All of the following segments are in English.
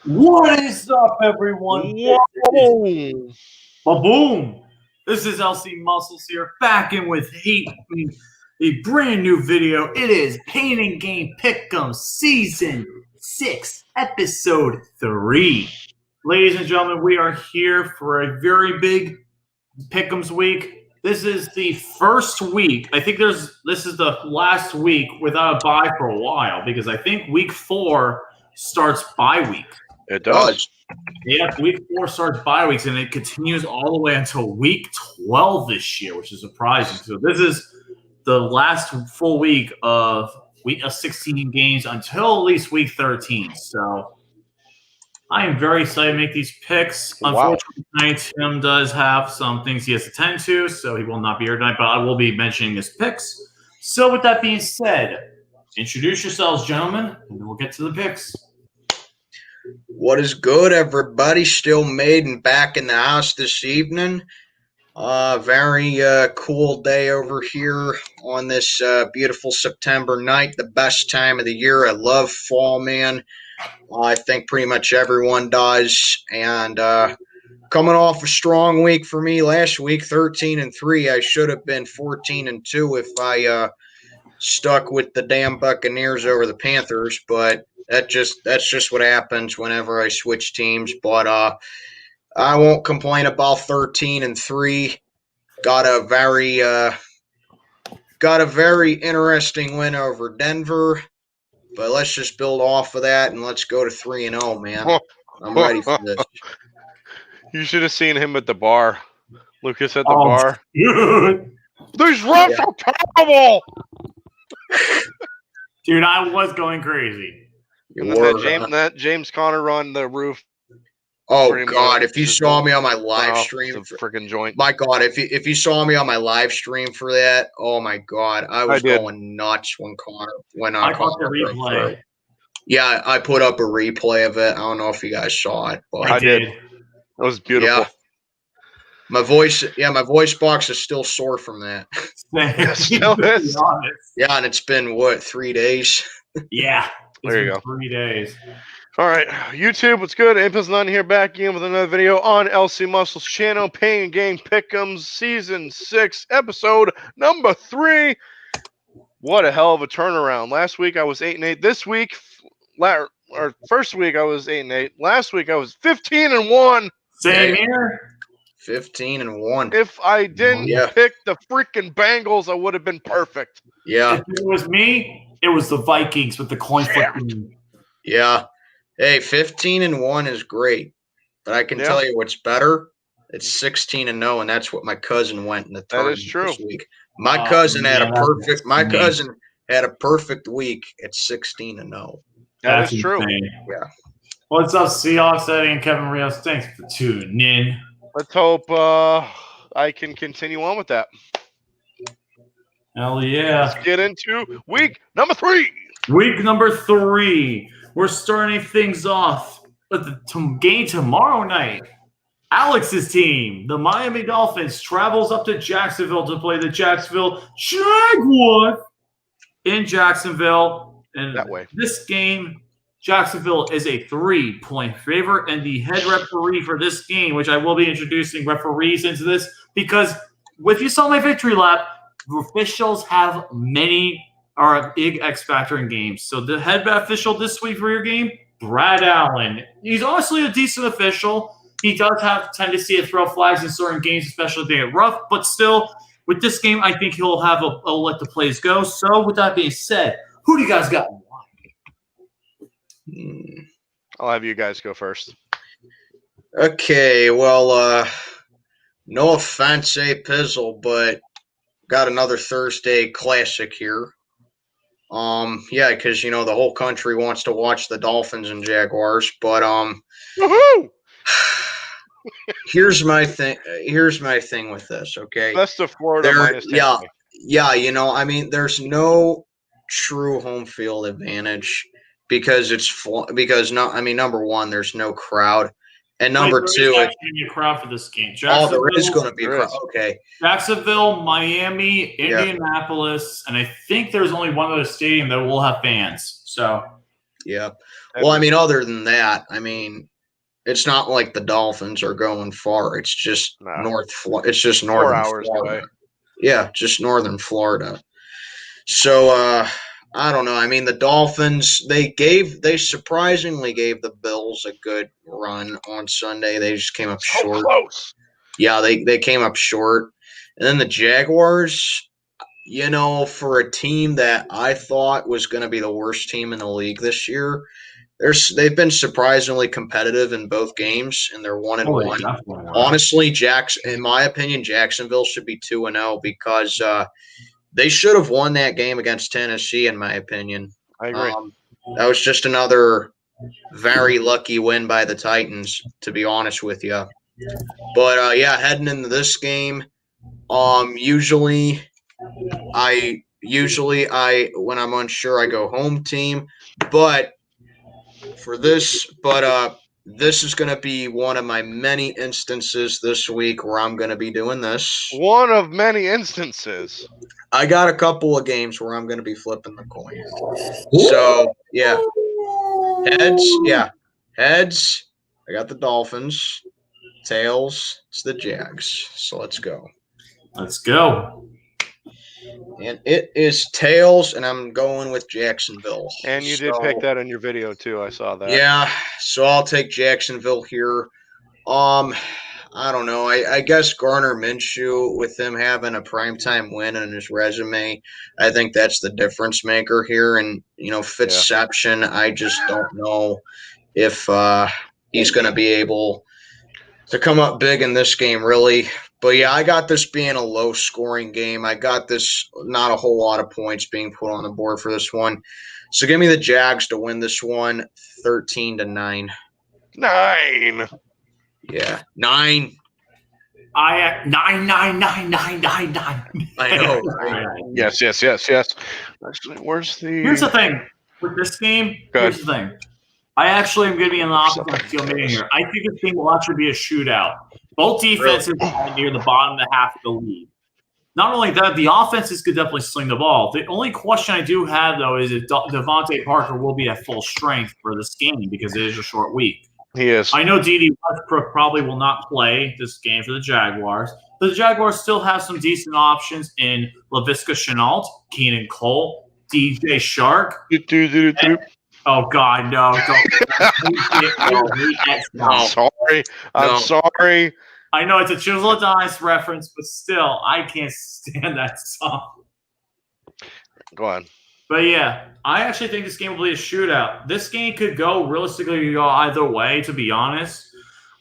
What is up, everyone? This is Whoa! Boom. This is LC Muscles here, back in with a brand new video. It is Pain and Game Pick'em Season 6, Episode 3. Ladies and gentlemen, we are here for a very big Pick'ems week. This is the first week. I think this is the last week without a bye for a while because I think week 4 starts bye week. It does. Yeah, week 4 starts bye weeks, and it continues all the way until week 12 this year, which is surprising. So this is the last full week of 16 games until at least week 13. So I am very excited to make these picks. Wow. Unfortunately, tonight Tim does have some things he has to tend to, so he will not be here tonight, but I will be mentioning his picks. So with that being said, introduce yourselves, gentlemen, and then we'll get to the picks. What is good, everybody? Still made and back in the house this evening. Very cool day over here on this beautiful September night. The best time of the year. I love fall, man. I think pretty much everyone does. And coming off a strong week for me last week, 13-3. I should have been 14-2 if I stuck with the damn Buccaneers over the Panthers, but that's just what happens whenever I switch teams. But I won't complain about 13-3. Got a very interesting win over Denver. But let's just build off of that and let's go to 3-0, man. I'm ready for this. You should have seen him at the bar. Lucas at the bar. Dude. These refs are terrible. Dude, I was going crazy. That James Conner on the roof. Oh God! If you saw me on my live stream, freaking joint. My God, if you saw me on my live stream for that, oh my God, I was going nuts when Connor went on. I caught the replay. Yeah, I put up a replay of it. I don't know if you guys saw it, but I did. It was beautiful. Yeah. My voice box is still sore from that. Still is. Yeah, and it's been 3 days? Yeah. There you go. 3 days. All right, YouTube, what's good? Ample's9 here, back again with another video on LC Muscles channel, Pain and Game Pick'ems Season 6, Episode number 3. What a hell of a turnaround. Last week I was 8-8. This week, first week I was 8-8. Last week I was 15-1. Same here. 15-1. If I didn't pick the freaking Bengals, I would have been perfect. Yeah. If it was me, it was the Vikings with the coin flip. Yeah. Hey, 15-1 is great, but I can tell you what's better. It's 16-0, and that's what my cousin went in the tournament this week. My cousin had a perfect. My cousin had a perfect week at 16-0. That is true. Yeah. What's up, Seahawks? Eddie and Kevin Rios. Thanks for tuning in. Let's hope I can continue on with that. Hell yeah. Let's get into week number 3. Week number 3. We're starting things off with the game tomorrow night. Alex's team, the Miami Dolphins, travels up to Jacksonville to play the Jacksonville Jaguars in Jacksonville. And that way. This game, Jacksonville is a 3-point favorite, and the head referee for this game, which I will be introducing referees into this, because if you saw my victory lap, officials have are a big X factor in games. So the head official this week for your game, Brad Allen. He's honestly a decent official. He does have tendency to throw flags in certain games, especially if they get rough. But still, with this game, I think he'll let the plays go. So with that being said, who do you guys got? I'll have you guys go first. Okay, well, no offense, Pizzle, but got another Thursday classic here. Because the whole country wants to watch the Dolphins and Jaguars, but woohoo! Here's my thing with this, okay? That's the Florida minus 10. Yeah, there's no true home field advantage because number one, there's no crowd. And number two, there's going to be a crowd for this game. There is going to be a crowd. Okay. Jacksonville, Miami, Indianapolis, and I think there's only one other stadium that will have fans. So Yeah. Well, I mean, other than that, I mean, it's not like the Dolphins are going far. It's just It's just 4 northern hours Florida. away. Yeah, just northern Florida. So I don't know. I mean, the Dolphins they surprisingly gave the Bills a good run on Sunday. They just came up So short. close. Yeah, they came up short. And then the Jaguars, you know, for a team that I thought was going to be the worst team in the league this year, they've been surprisingly competitive in both games, and they're 1-1. Definitely. Honestly, in my opinion, Jacksonville should be 2-0 because they should have won that game against Tennessee. In my opinion, I agree. That was just another very lucky win by the Titans, to be honest with you. But yeah, heading into this game, usually I when I'm unsure I go home team, but this is going to be one of my many instances this week where I'm going to be doing this. One of many instances. I got a couple of games where I'm going to be flipping the coin. So, yeah. Heads. I got the Dolphins. Tails, it's the Jags. So let's go. Let's go. And it is tails, and I'm going with Jacksonville. And you did pick that in your video too. I saw that. Yeah, so I'll take Jacksonville here. I don't know. I guess Gardner Minshew, with him having a primetime win on his resume, I think that's the difference maker here. And, you know, Fitzception, I just don't know if he's going to be able to come up big in this game, really. But, yeah, I got this being a low-scoring game. I got this not a whole lot of points being put on the board for this one. So give me the Jags to win this one 13-9. 9. Yeah, 9. I 9. I know. Right? Yes. Actually, where's the? Here's the thing with this game. Here's the thing. I actually am going to be in the opposite field meeting here. I think this game will actually be a shootout. Both defenses are near the bottom of the half of the league. Not only that, the offenses could definitely sling the ball. The only question I do have, though, is if Devontae Parker will be at full strength for this game because it is a short week. He is. I know D.D. Westbrook probably will not play this game for the Jaguars. But the Jaguars still have some decent options in Laviska Shenault, Keenan Cole, DJ Shark. Oh, God, no. I'm sorry. I know it's a Chisel Adonis reference, but still, I can't stand that song. Go on. But, yeah, I actually think this game will be a shootout. This game could realistically go either way, to be honest.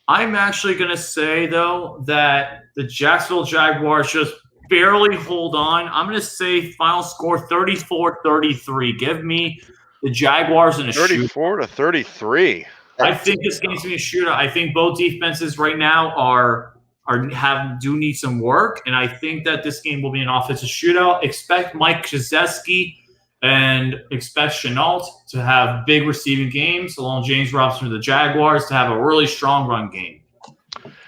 I'm actually going to say, though, that the Jacksonville Jaguars just barely hold on. I'm going to say final score 34-33. Give me the Jaguars in a 34-33. I think this game's going to be a shootout. I think both defenses right now do need some work, and I think that this game will be an offensive shootout. Expect Mike Krzyzewski and expect Shenault to have big receiving games, along with James Robinson of the Jaguars to have a really strong run game.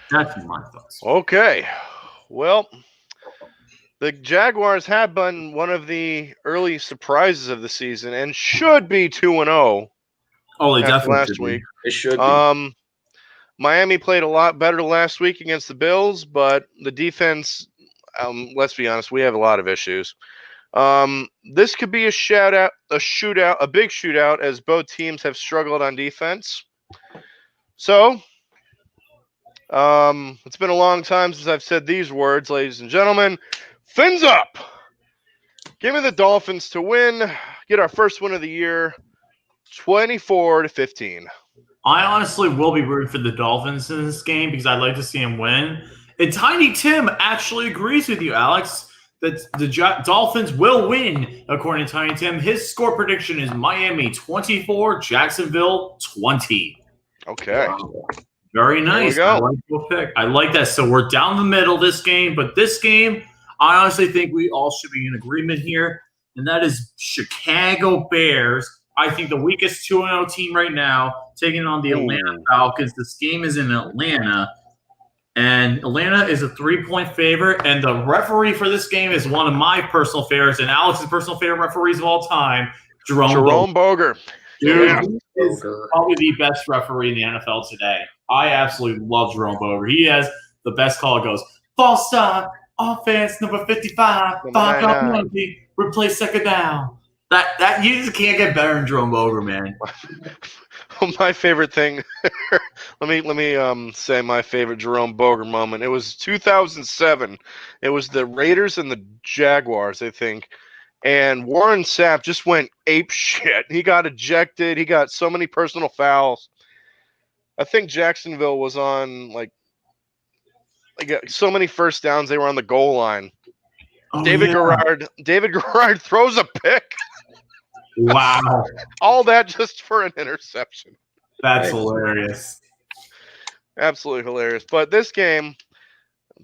That's my thoughts. Okay. Well, the Jaguars have been one of the early surprises of the season and should be 2-0. Oh, they definitely last week. It should be. Miami played a lot better last week against the Bills, but the defense, let's be honest, we have a lot of issues. This could be a big shootout, as both teams have struggled on defense. So, it's been a long time since I've said these words, ladies and gentlemen. Fins up! Give me the Dolphins to win, get our first win of the year, 24-15. I honestly will be rooting for the Dolphins in this game because I'd like to see them win. And Tiny Tim actually agrees with you, Alex, that the Dolphins will win, according to Tiny Tim. His score prediction is Miami 24, Jacksonville 20. Okay. Wow. Very nice. There we go. I like your pick. I like that. So we're down the middle this game, but this game, I honestly think we all should be in agreement here, and that is Chicago Bears. I think the weakest 2-0 team right now, taking on the Atlanta Falcons. This game is in Atlanta, and Atlanta is a 3-point favorite, and the referee for this game is one of my personal favorites and Alex's personal favorite referees of all time, Jerome Boger. Dude, Yeah. he is probably the best referee in the NFL today. I absolutely love Jerome Boger. He has the best call. It goes, false start, offense, number 55, Number 5 99. penalty, replace second down. That you just can't get better than Jerome Boger, man. My favorite thing. let me say my favorite Jerome Boger moment. It was 2007. It was the Raiders and the Jaguars, I think. And Warren Sapp just went ape shit. He got ejected. He got so many personal fouls. I think Jacksonville was on like so many first downs. They were on the goal line. Oh, David Garrard throws a pick. Wow. All that just for an interception. That's hilarious. Absolutely hilarious. But this game,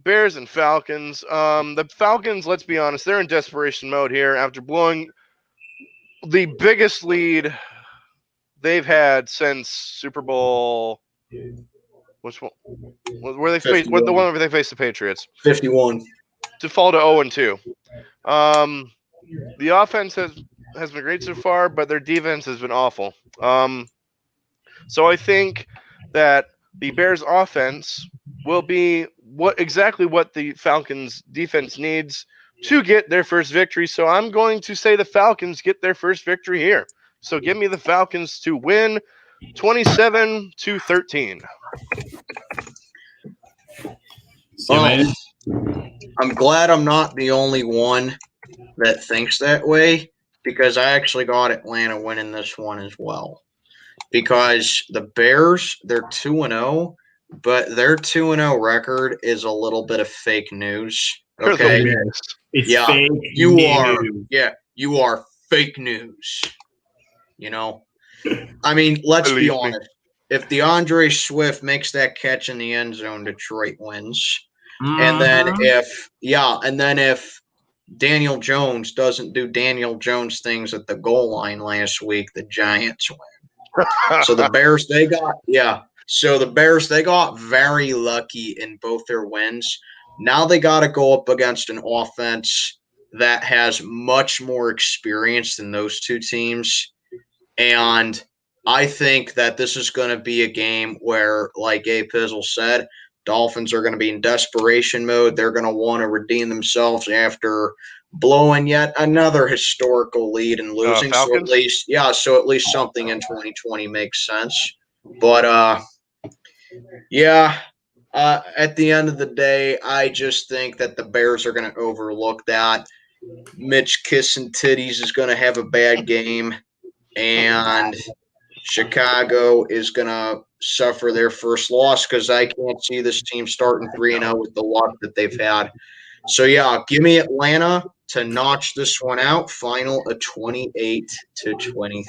Bears and Falcons. The Falcons, let's be honest, they're in desperation mode here after blowing the biggest lead they've had since Super Bowl. Which one? Where they faced? What the one where they faced the Patriots? 51. To fall to 0-2. The offense has been great so far, but their defense has been awful. So I think that the Bears' offense will be what the Falcons' defense needs to get their first victory. So I'm going to say the Falcons get their first victory here. So give me the Falcons to win 27-13. I'm glad I'm not the only one that thinks that way, because I actually got Atlanta winning this one as well. Because the Bears, they're 2-0, but their 2-0 record is a little bit of fake news. Okay, It's yeah, fake you news. are. Yeah, you are fake news. You know, I mean, let's be honest. If DeAndre Swift makes that catch in the end zone, Detroit wins. And then if Daniel Jones doesn't do Daniel Jones things at the goal line last week, the Giants win. So the Bears, they got very lucky in both their wins. Now they got to go up against an offense that has much more experience than those two teams. And I think that this is going to be a game where, like Abe Pizzle said, Dolphins are going to be in desperation mode. They're going to want to redeem themselves after blowing yet another historical lead and losing. So at least something in 2020 makes sense. But at the end of the day, I just think that the Bears are going to overlook that. Mitch Kissing Titties is going to have a bad game, and Chicago is going to suffer their first loss, because I can't see this team starting 3-0 with the luck that they've had. So, yeah, give me Atlanta to notch this one out. Final a 28-23.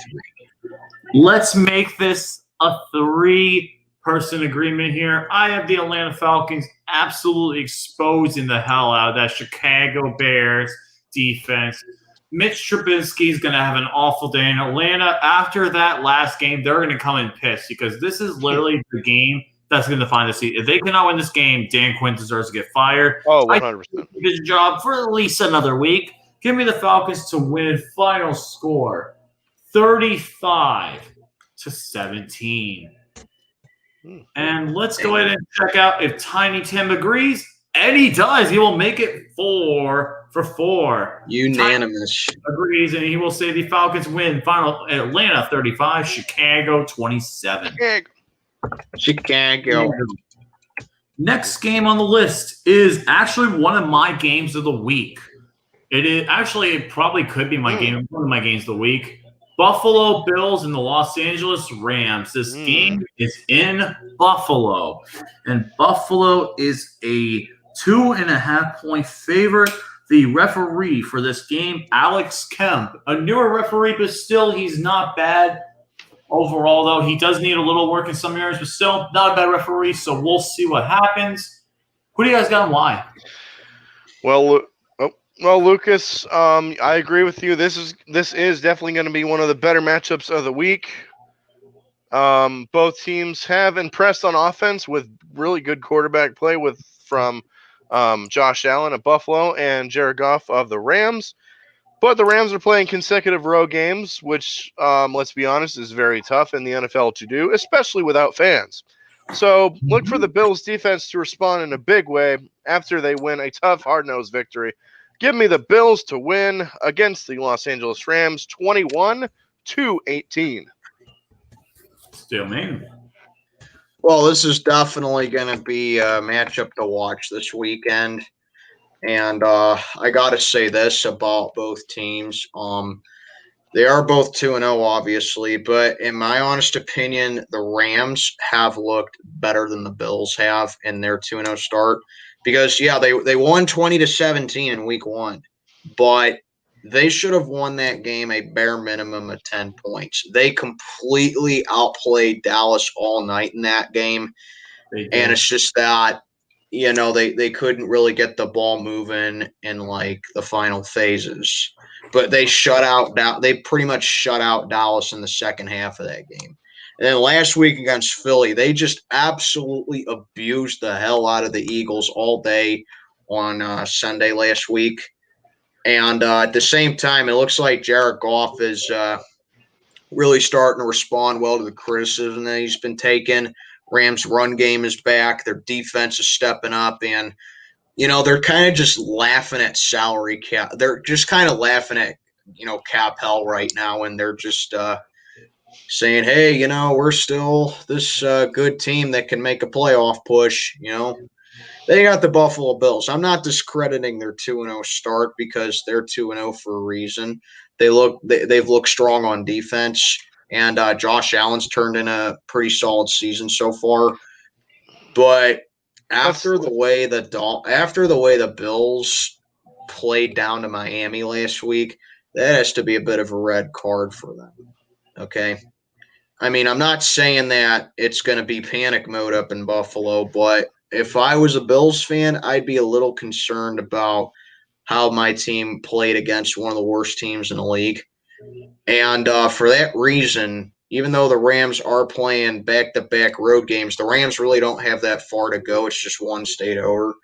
Let's make this a 3-person agreement here. I have the Atlanta Falcons absolutely exposing the hell out of that Chicago Bears defense. Mitch Trubisky is going to have an awful day in Atlanta. After that last game, they're going to come in pissed, because this is literally the game that's going to define the season. If they cannot win this game, Dan Quinn deserves to get fired. Oh, 100%. His job for at least another week. Give me the Falcons to win. Final score, 35-17. And let's go ahead and check out if Tiny Tim agrees. And he does. He will make it 4 for 4. Unanimous. Tiny agrees, and he will say the Falcons win. Final Atlanta 35, Chicago 27. Chicago. Next game on the list is actually one of my games of the week. It probably could be one of my games of the week. Buffalo Bills and the Los Angeles Rams. This game is in Buffalo, and Buffalo is a 2.5-point favorite. The referee for this game, Alex Kemp, a newer referee, but still he's not bad. Overall, though, he does need a little work in some areas, but still not a bad referee, so we'll see what happens. Who do you guys got and why? Well, Lucas, I agree with you. This is definitely going to be one of the better matchups of the week. Both teams have impressed on offense with really good quarterback play from Josh Allen of Buffalo and Jared Goff of the Rams. But the Rams are playing consecutive road games, which, let's be honest, is very tough in the NFL to do, especially without fans. So look for the Bills' defense to respond in a big way after they win a tough, hard-nosed victory. Give me the Bills to win against the Los Angeles Rams 21-18. Still me. Well, this is definitely going to be a matchup to watch this weekend. And I got to say this about both teams. They are both 2-0, obviously, but in my honest opinion, the Rams have looked better than the Bills have in their 2-0 start. Because, yeah, they won 20-17 in week 1, but they should have won that game a bare minimum of 10 points. They completely outplayed Dallas all night in that game, and it's just that, you know, they couldn't really get the ball moving in, like, the final phases. But they pretty much shut out Dallas in the second half of that game. And then last week against Philly, they just absolutely abused the hell out of the Eagles all day on Sunday last week. And at the same time, it looks like Jared Goff is really starting to respond well to the criticism that he's been taking. Rams' run game is back. Their defense is stepping up. And, you know, they're kind of just laughing at salary cap. They're just kind of laughing at, you know, cap hell right now. And they're just saying, hey, you know, we're still this good team that can make a playoff push, you know. They got the Buffalo Bills. I'm not discrediting their 2-0 start because they're 2-0 for a reason. They've looked strong on defense, and Josh Allen's turned in a pretty solid season so far. But after the way the Bills played down to Miami last week, that has to be a bit of a red card for them. Okay. I mean, I'm not saying that it's going to be panic mode up in Buffalo, but if I was a Bills fan, I'd be a little concerned about how my team played against one of the worst teams in the league. And for that reason, even though the Rams are playing back-to-back road games, the Rams really don't have that far to go. It's just one state over.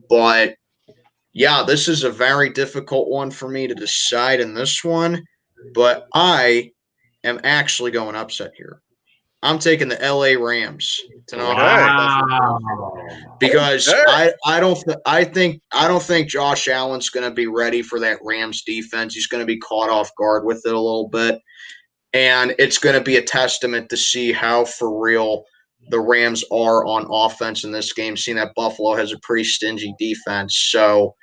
But, yeah, this is a very difficult one for me to decide in this one. But I am actually going upset here. I'm taking the LA Rams to knock off because I don't think Josh Allen's going to be ready for that Rams defense. He's going to be caught off guard with it a little bit, and it's going to be a testament to see how for real the Rams are on offense in this game, seeing that Buffalo has a pretty stingy defense. So,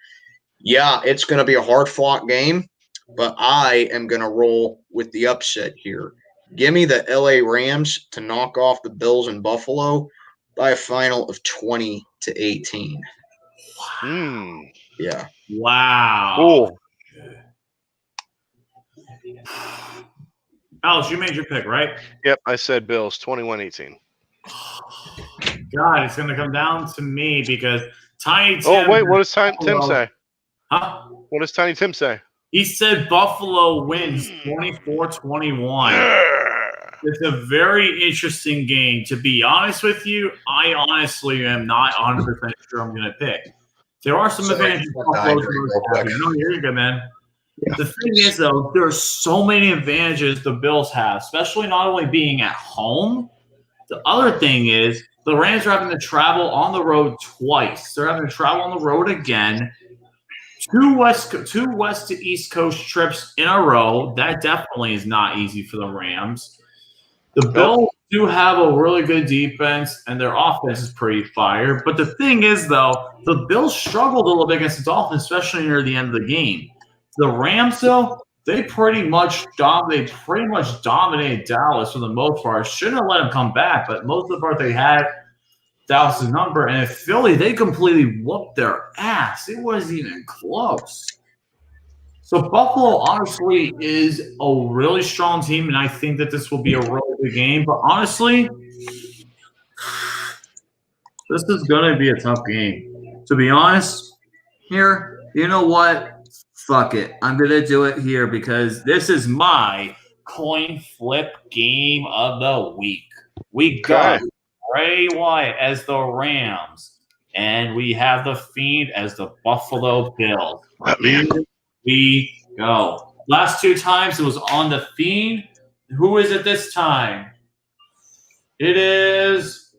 yeah, it's going to be a hard-fought game, but I am going to roll with the upset here. Give me the LA Rams to knock off the Bills in Buffalo by a final of 20-18. Yeah. Wow. Cool. Alex, you made your pick, right? Yep, I said Bills 21-18. God, it's going to come down to me because Tiny Tim. Oh, wait, what does Tim say? Huh? What does Tiny Tim say? He said Buffalo wins 24-21. It's a very interesting game. To be honest with you, I honestly am not 100% sure I'm going to pick. There are some advantages. I know you're good, man. Yeah. The thing is, though, there's so many advantages the Bills have, especially not only being at home. The other thing is the Rams are having to travel on the road twice. They're having to travel on the road again. Two west to east coast trips in a row. That definitely is not easy for the Rams. The Bills do have a really good defense, and their offense is pretty fire. But the thing is, though, the Bills struggled a little bit against the Dolphins, especially near the end of the game. The Rams, though, they pretty much dominated Dallas for the most part. Shouldn't have let them come back, but most of the part they had Dallas' number. And in Philly, they completely whooped their ass. It wasn't even close. So Buffalo, honestly, is a really strong team, and I think that this will be a really good game. But honestly, this is going to be a tough game. To be honest, here, you know what? Fuck it. I'm going to do it here because this is my coin flip game of the week. We got Bray Wyatt as the Rams, and we have the Fiend as the Buffalo Bills. We Go. Last 2 times it was on the Fiend. Who is it this time? It is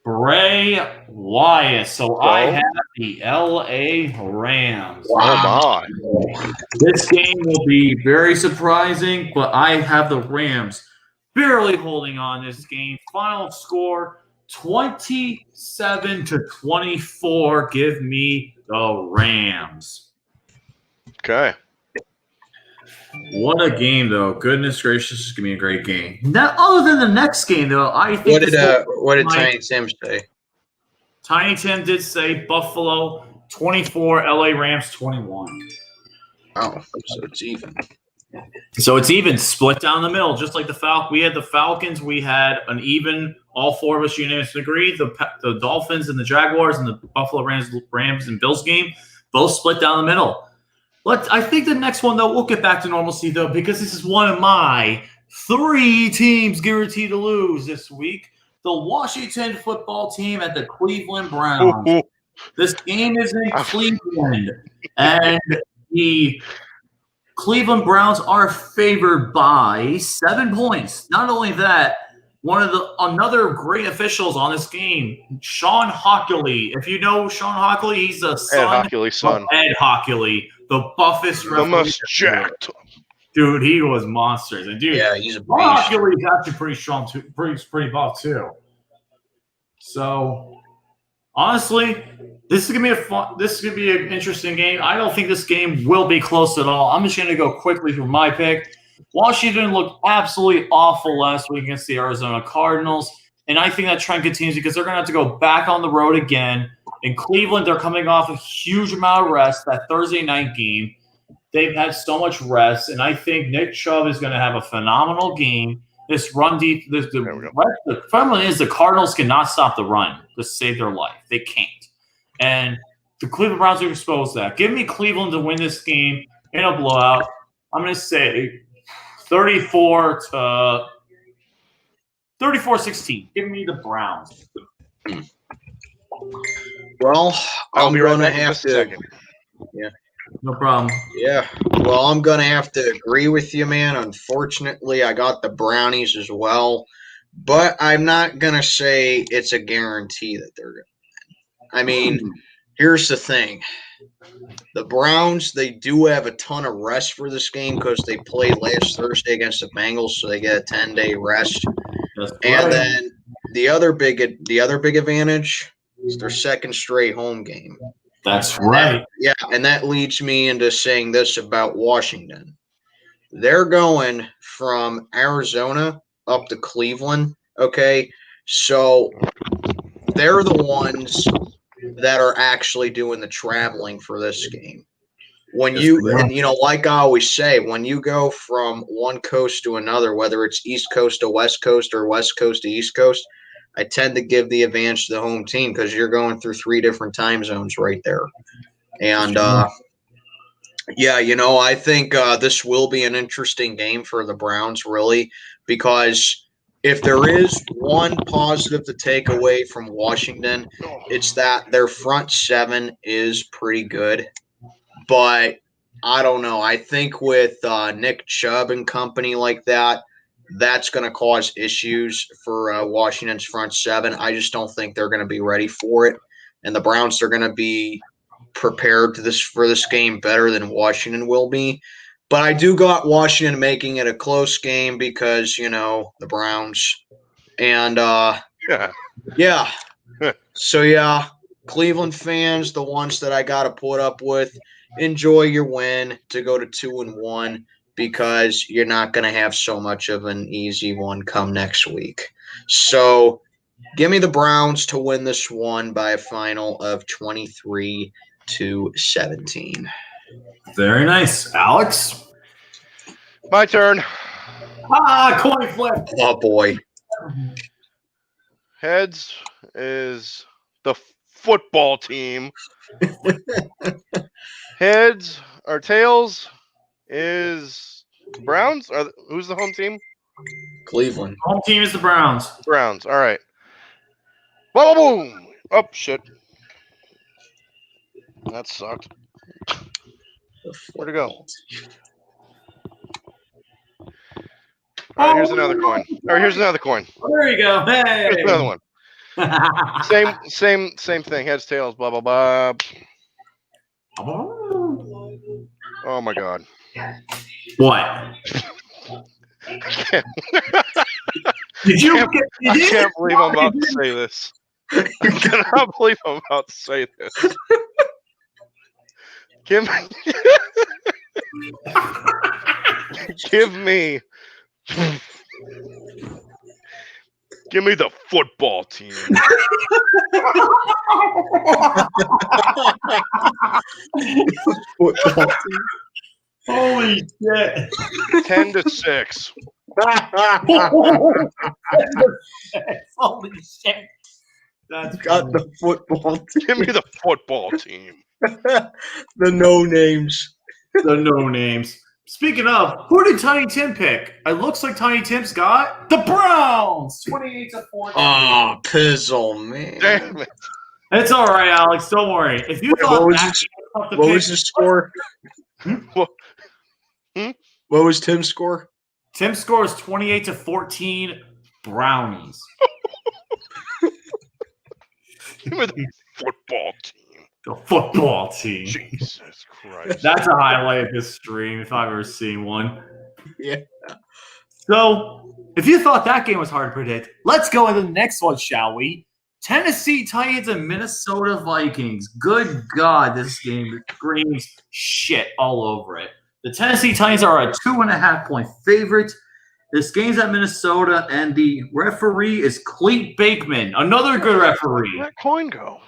Bray Wyatt. So I have the LA Rams. Oh my! This game will be very surprising, but I have the Rams barely holding on this game. Final score 27-24. Give me the Rams. Okay. What a game, though. Goodness gracious, this is going to be a great game. Now, other than the next game, though, I think What did Tiny Tim say? Tiny Tim did say Buffalo 24, LA Rams 21. Oh, so it's even. So it's even, split down the middle, just like the Falcons. We had the Falcons. We had an even. All 4 of us unanimously agreed. The Dolphins and the Jaguars and the Buffalo Rams and Bills game both split down the middle. I think the next one, though, we'll get back to normalcy, though, because this is one of my 3 teams guaranteed to lose this week. The Washington football team at the Cleveland Browns. This game is in Cleveland, and the Cleveland Browns are favored by 7 points. Not only that, another great officials on this game, Sean Hockley. If you know Sean Hockley, he's the son Ed Hockley's son. of Ed Hockley, the buffest The referee. most jacked. Dude, he was monsters. And dude, Yeah, he's a beast. Hockley's actually pretty strong too, pretty buff too. So honestly, this is gonna be an interesting game. I don't think this game will be close at all. I'm just gonna go quickly through my pick. Washington looked absolutely awful last week against the Arizona Cardinals, and I think that trend continues because they're gonna have to go back on the road again. In Cleveland, they're coming off a huge amount of rest. That Thursday night game, they've had so much rest, and I think Nick Chubb is going to have a phenomenal game. This run deep, the problem is the Cardinals cannot stop the run to save their life. They can't, and the Cleveland Browns are exposed to that. Give me Cleveland to win this game in a blowout. I'm going to say 34-16. Give me the Browns. Well, I'll I'm be right going to back in have just a to. second. No problem. Yeah. Well, I'm going to have to agree with you, man. Unfortunately, I got the Brownies as well. But I'm not going to say it's a guarantee that they're going to win. I mean, here's the thing. The Browns, they do have a ton of rest for this game because they played last Thursday against the Bengals, so they get a 10-day rest. And then the other big advantage is their second straight home game. That's right. And that leads me into saying this about Washington. They're going from Arizona up to Cleveland, okay? So they're the ones that are actually doing the traveling for this game. Like I always say, when you go from one coast to another, whether it's East Coast to West Coast or West Coast to East Coast, I tend to give the advantage to the home team because you're going through 3 different time zones right there. And, I think this will be an interesting game for the Browns, really, because if there is one positive to take away from Washington, it's that their front 7 is pretty good. But I don't know. I think with Nick Chubb and company like that, that's going to cause issues for Washington's front 7. I just don't think they're going to be ready for it. And the Browns are going to be prepared for this game better than Washington will be. But I do got Washington making it a close game because, the Browns. And, So, Cleveland fans, the ones that I got to put up with, enjoy your win to go to 2-1 because you're not going to have so much of an easy one come next week. So, give me the Browns to win this one by a final of 23-17. Very nice. Alex? My turn. Coin flip. Oh, boy. Heads is the football team. Heads or tails is Browns. Who's the home team? Cleveland. Home team is the Browns. Browns. All right. Boom, boom. Oh, shit. That sucked. Where'd it go? All right, here's another coin. All right, here's another coin. There you go. Hey. Here's another one. Same thing. Heads, tails, blah blah blah. Oh my god. What? I Did can't believe I'm about to say this. I cannot believe I'm about to say this. Give me the football team. Football team. Holy shit. 10-6. Holy shit. That's Got funny. the football team. Give me the football team. The no names. The no names. Speaking of, who did Tiny Tim pick? It looks like Tiny Tim's got the Browns. 28-14. Oh, pizzle, man. Damn it. It's all right, Alex. Don't worry. If you thought what was that his- game was tough to What pick, was his score? What was Tim's score? Tim scores 28-14 Brownies. Give me the football team. The football team. Jesus Christ. That's a highlight of this stream if I've ever seen one. Yeah. So, if you thought that game was hard to predict, let's go into the next one, shall we? Tennessee Titans and Minnesota Vikings. Good God, this game screams shit all over it. The Tennessee Titans are a 2.5-point favorite. This game's at Minnesota, and the referee is Cleet Bakeman. Another good referee. Where'd that coin go?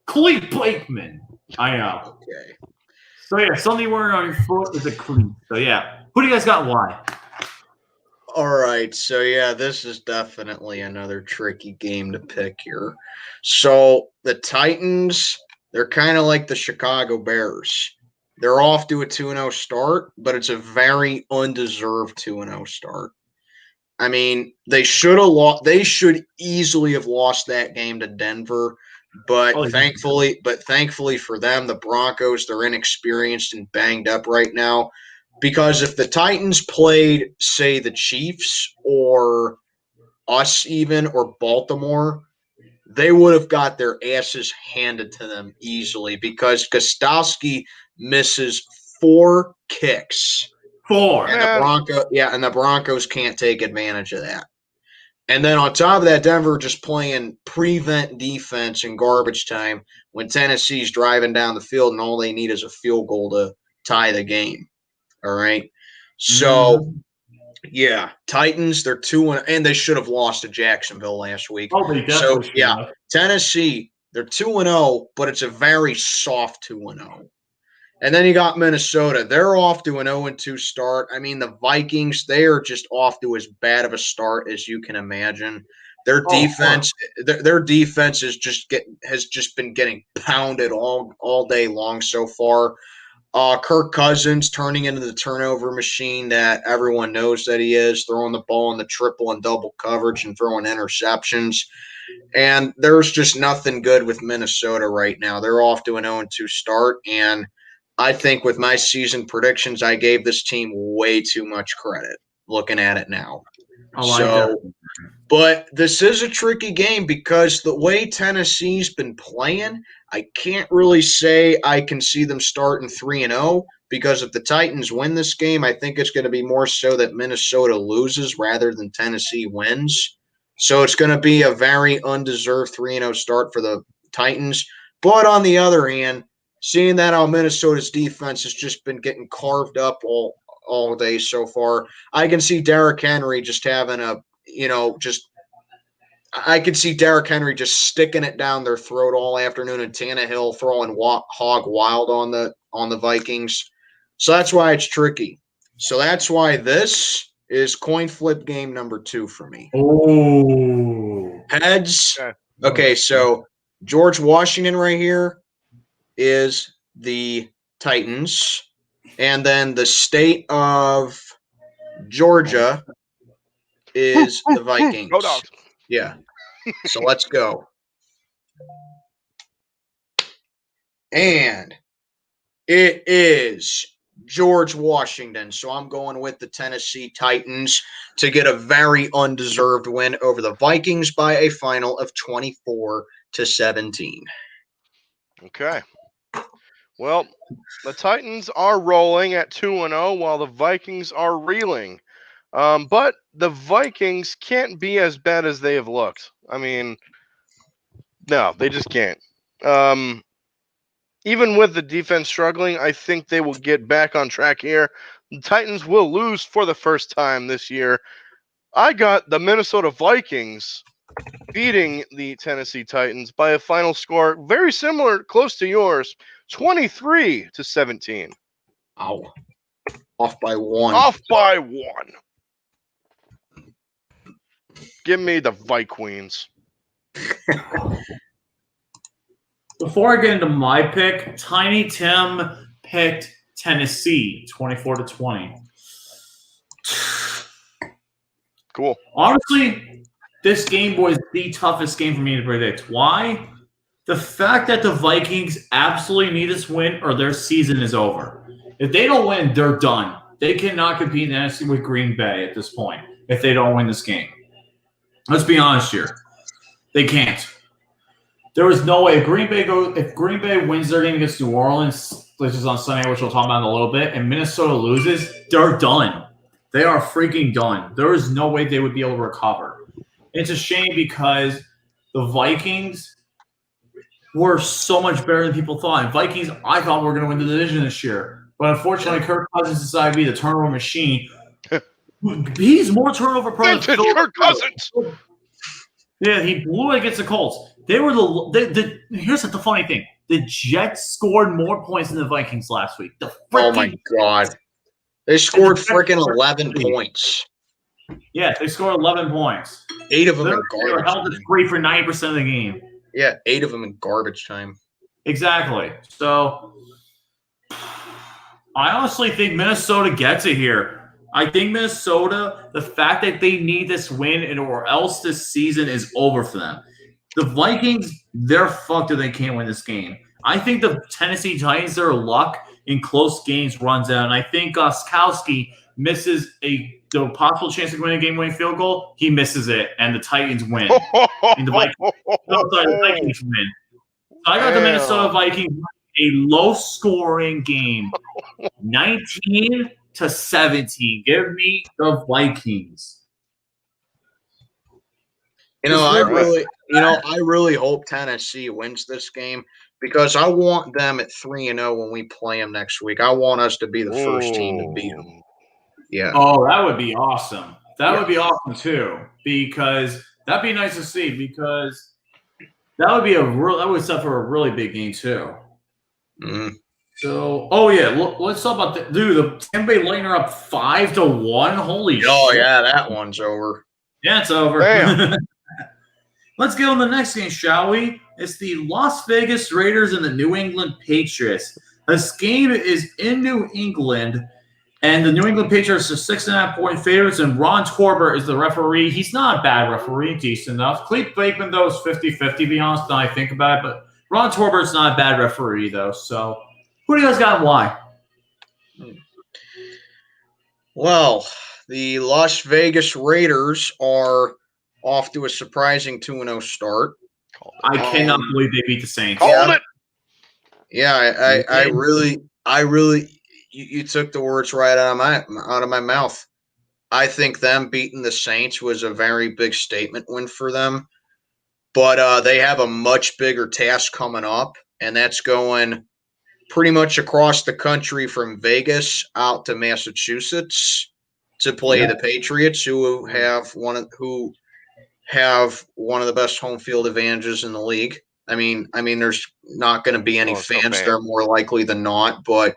Cleet Bakeman. I know. Okay. So, yeah, something wearing on your foot is a cleat. So, yeah. Who do you guys got and why? All right. So, yeah, this is definitely another tricky game to pick here. So, the Titans, they're kind of like the Chicago Bears. They're off to a 2-0 start, but it's a very undeserved 2-0 start. I mean, they should have lost. They should easily have lost that game to Denver, but thankfully for them, the Broncos, they're inexperienced and banged up right now. Because if the Titans played, say, the Chiefs or us even or Baltimore, they would have got their asses handed to them easily because Gostowski misses 4 kicks. 4. And the Broncos can't take advantage of that. And then on top of that, Denver just playing prevent defense in garbage time when Tennessee's driving down the field and all they need is a field goal to tie the game. All right. So, yeah, Titans, they're 2-1, and they should have lost to Jacksonville last week. Oh, they definitely should have. Tennessee, they're 2-0, but it's a very soft 2-0. And then you got Minnesota. They're off to an 0-2 start. I mean, the Vikings, they are just off to as bad of a start as you can imagine. Their defense has just been getting pounded all day long so far. Kirk Cousins turning into the turnover machine that everyone knows that he is, throwing the ball in the triple and double coverage and throwing interceptions. And there's just nothing good with Minnesota right now. They're off to an 0-2 start, and I think with my season predictions, I gave this team way too much credit looking at it now. But this is a tricky game because the way Tennessee's been playing, I can't really say I can see them starting 3-0 because if the Titans win this game, I think it's going to be more so that Minnesota loses rather than Tennessee wins. So it's going to be a very undeserved 3-0 start for the Titans. But on the other hand, seeing that how Minnesota's defense has just been getting carved up all day so far, I can see Derrick Henry just having I could see Derrick Henry just sticking it down their throat all afternoon and Tannehill throwing hog wild on the Vikings. So that's why it's tricky. So that's why this is coin flip game number 2 for me. Oh. Heads. Okay, so George Washington right here is the Titans, and then the state of Georgia is the Vikings. Go Dogs. Yeah. So let's go. And it is George Washington. So I'm going with the Tennessee Titans to get a very undeserved win over the Vikings by a final of 24-17. Okay. Well, the Titans are rolling at 2-0 while the Vikings are reeling. But the Vikings can't be as bad as they have looked. I mean, no, they just can't. Even with the defense struggling, I think they will get back on track here. The Titans will lose for the first time this year. I got the Minnesota Vikings beating the Tennessee Titans by a final score very similar, close to yours, 23-17. Ow. Off by one. Off by one. Give me the Vikings. Before I get into my pick, Tiny Tim picked Tennessee 24-20. Cool. Honestly, this game was the toughest game for me to predict. Why? The fact that the Vikings absolutely need this win or their season is over. If they don't win, they're done. They cannot compete in the NFC with Green Bay at this point if they don't win this game. Let's be honest here. They can't. There was no way. If Green Bay wins their game against New Orleans, which is on Sunday, which we'll talk about in a little bit, and Minnesota loses, they're done. They are freaking done. There is no way they would be able to recover. It's a shame because the Vikings were so much better than people thought. And Vikings, I thought were going to win the division this year. But unfortunately, Kirk Cousins decided to be the turnover machine. He's more turnover prone than Kirk Cousins. Yeah, he blew it against the Colts. They were here's the funny thing. The Jets scored more points than the Vikings last week. Oh my God. They scored freaking 11 points. Yeah, they scored 11 points. 8 of them in They were garbage held to time. 3 for 90% of the game. Yeah, 8 of them in garbage time. Exactly. So I honestly think Minnesota gets it here. I think Minnesota, the fact that they need this win or else this season is over for them. The Vikings, they're fucked if they can't win this game. I think the Tennessee Titans, their luck in close games runs out. And I think Gostkowski misses the possible chance to win a game-winning field goal. He misses it, and the Titans win. And the Vikings win. So I got the Minnesota Vikings a low-scoring game, 19-17. Give me the Vikings. I really hope Tennessee wins this game because I want them at 3-0 when we play them next week. I want us to be the first team to beat them. Yeah. Oh, that would be awesome. That would be awesome too, because that'd be nice to see. Because that would set for a really big game too. Mm-hmm. So, let's talk about the Tampa Bay Lightning are up 5-1. Holy shit! Oh yeah, that one's over. Yeah, it's over. Damn. Let's get on the next game, shall we? It's the Las Vegas Raiders and the New England Patriots. This game is in New England, and the New England Patriots are 6.5-point favorites, and Ron Torbert is the referee. He's not a bad referee, decent enough. Clete Bateman, though, is 50-50, to be honest, now I think about it. But Ron Torbert's not a bad referee, though. So who do you guys got and why? Well, the Las Vegas Raiders are off to a surprising 2-0 start. I cannot believe they beat the Saints. Hold it. Yeah, I really, you took the words right out of my mouth. I think them beating the Saints was a very big statement win for them, but they have a much bigger task coming up, and that's going pretty much across the country from Vegas out to Massachusetts to play the Patriots, who have one of the best home field advantages in the league. I mean, there's not going to be any fans there more likely than not, but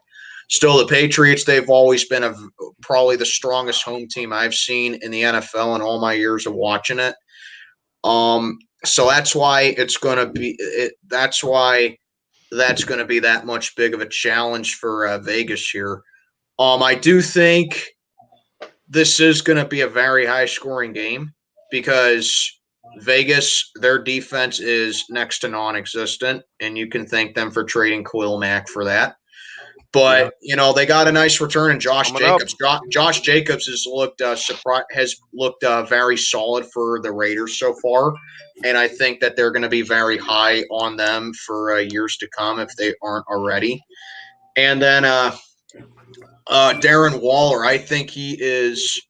still, the Patriots, they've always been probably the strongest home team I've seen in the NFL in all my years of watching it. So that's why it's going to be that's going to be that much big of a challenge for Vegas here. I do think this is going to be a very high-scoring game because Vegas, their defense is next to non-existent, and you can thank them for trading Khalil Mack for that. But they got a nice return in Josh Coming up. Jacobs. Josh Jacobs has looked very solid for the Raiders so far, and I think that they're going to be very high on them for years to come if they aren't already. And then Darren Waller, I think he is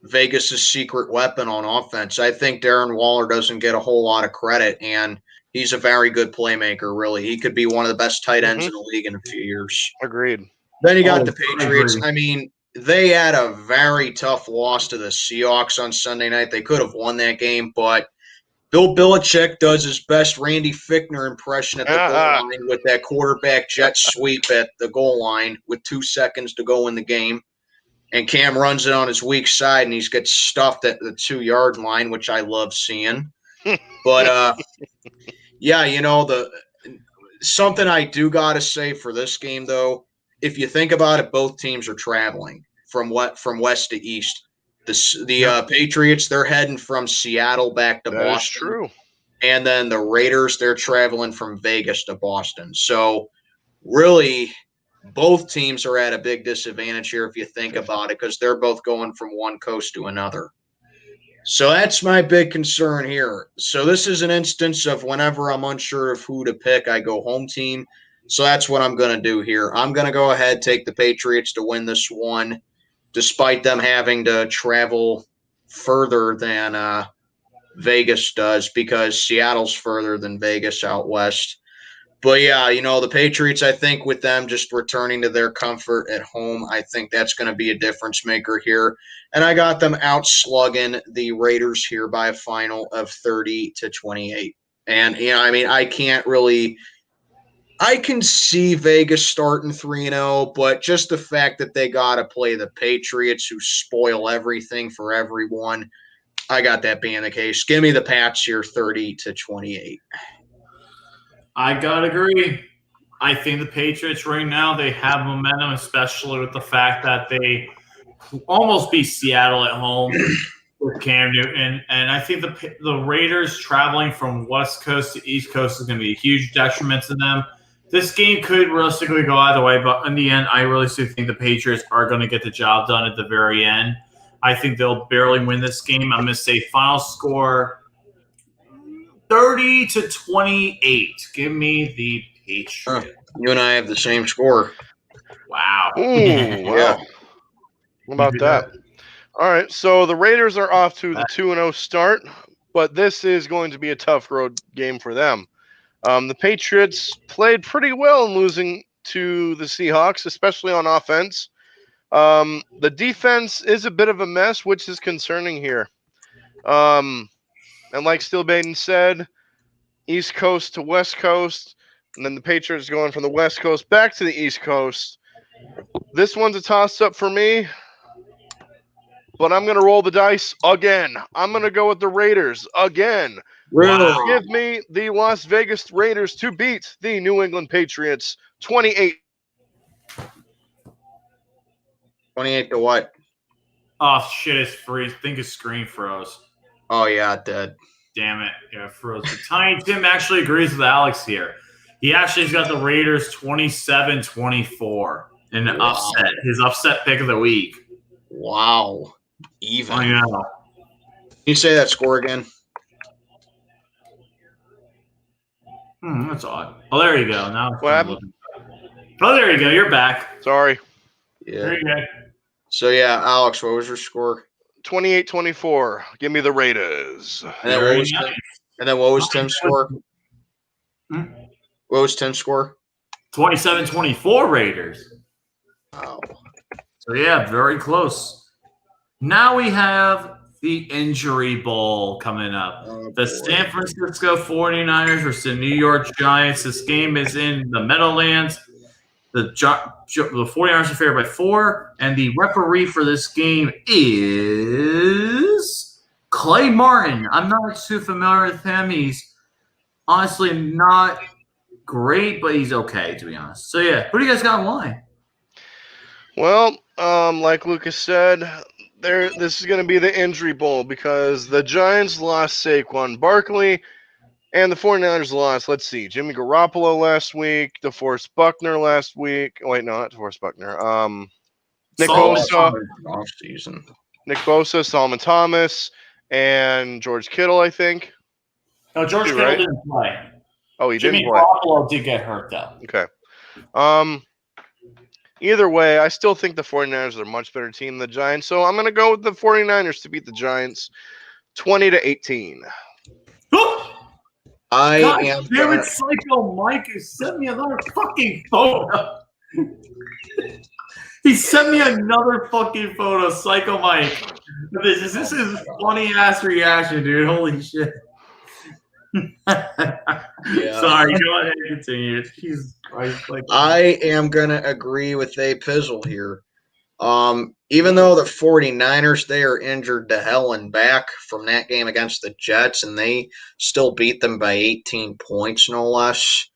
Vegas's secret weapon on offense. I think Darren Waller doesn't get a whole lot of credit, and he's a very good playmaker, really. He could be one of the best tight ends in the league in a few years. Agreed. Then you got the Patriots. I mean, they had a very tough loss to the Seahawks on Sunday night. They could have won that game, but Bill Belichick does his best Randy Fichtner impression at the goal line with that quarterback jet sweep at the goal line with 2 seconds to go in the game. And Cam runs it on his weak side, and he's gets stuffed at the 2-yard line, which I love seeing. But, something I do got to say for this game, though, if you think about it, both teams are traveling from west to east. The Patriots, they're heading from Seattle back to Boston. That's true. And then the Raiders, they're traveling from Vegas to Boston. So, really, both teams are at a big disadvantage here if you think about it, because they're both going from one coast to another. So that's my big concern here. So this is an instance of whenever I'm unsure of who to pick, I go home team. So that's what I'm going to do here. I'm going to go ahead, take the Patriots to win this one, despite them having to travel further than Vegas does, because Seattle's further than Vegas out west. But, yeah, the Patriots, I think with them just returning to their comfort at home, I think that's going to be a difference maker here. And I got them outslugging the Raiders here by a final of 30-28. And, I can't really – I can see Vegas starting 3-0, but just the fact that they got to play the Patriots, who spoil everything for everyone, I got that being the case. Give me the Pats here 30-28. I gotta agree. I think the Patriots right now, they have momentum, especially with the fact that they almost beat Seattle at home with Cam Newton. And I think the Raiders traveling from West Coast to East Coast is going to be a huge detriment to them. This game could realistically go either way, but in the end, I really do think the Patriots are going to get the job done at the very end. I think they'll barely win this game. I'm going to say final score 30-28. Give me the Patriots. You and I have the same score. Wow. Ooh, wow. What about that? All right, so the Raiders are off to the 2-0 start, but this is going to be a tough road game for them. The Patriots played pretty well in losing to the Seahawks, especially on offense. The defense is a bit of a mess, which is concerning here. And like Steel Baden said, East Coast to West Coast, and then the Patriots going from the West Coast back to the East Coast. This one's a toss-up for me, but I'm going to roll the dice again. I'm going to go with the Raiders again. Really? Give me the Las Vegas Raiders to beat the New England Patriots 28. 28 to what? Oh, shit, it's freeze. I think his screen froze. Oh, yeah, it did. Damn it. Yeah, it froze. Tiny Tim actually agrees with Alex here. He actually's got the Raiders 27-24 in an upset. His upset pick of the week. Wow. Even. I know. Can you say that score again? That's odd. Oh, there you go. Now What happened? Oh, there you go. You're back. Sorry. Yeah. There you go. So, yeah, Alex, what was your score? 28-24. Give me the Raiders. And then what was Tim's score? Hmm? What was Tim's score? 27-24 Raiders. Oh. So, yeah, very close. Now we have the Injury Bowl coming up. Oh, The boy. San Francisco 49ers versus the New York Giants. This game is in the Meadowlands. The 49ers are favored by 4, and the referee for this game is Clay Martin. I'm not too familiar with him. He's honestly not great, but he's okay, to be honest. So, yeah, who do you guys got in line? Well, like Lucas said, this is going to be the Injury Bowl because the Giants lost Saquon Barkley. And the 49ers lost, let's see, Jimmy Garoppolo last week, DeForest Buckner last week. Oh, wait, no, not DeForest Buckner. Nick Solomon Bosa, Off season. Solomon Thomas, and George Kittle, I think. No, George You're Kittle right. didn't play. Oh, he Jimmy didn't play. Garoppolo did get hurt, though. Okay. Either way, I still think the 49ers are a much better team than the Giants, so I'm going to go with the 49ers to beat the Giants 20-18. I God am damn gonna, it, Psycho Mike has sent me another fucking photo. He sent me another fucking photo, Psycho Mike. This is funny ass reaction, dude. Holy shit. Sorry, go ahead and continue. Jesus Christ. Like, I am gonna agree with A Pizzle here. Even though the 49ers, they are injured to hell and back from that game against the Jets, and they still beat them by 18 points, no less.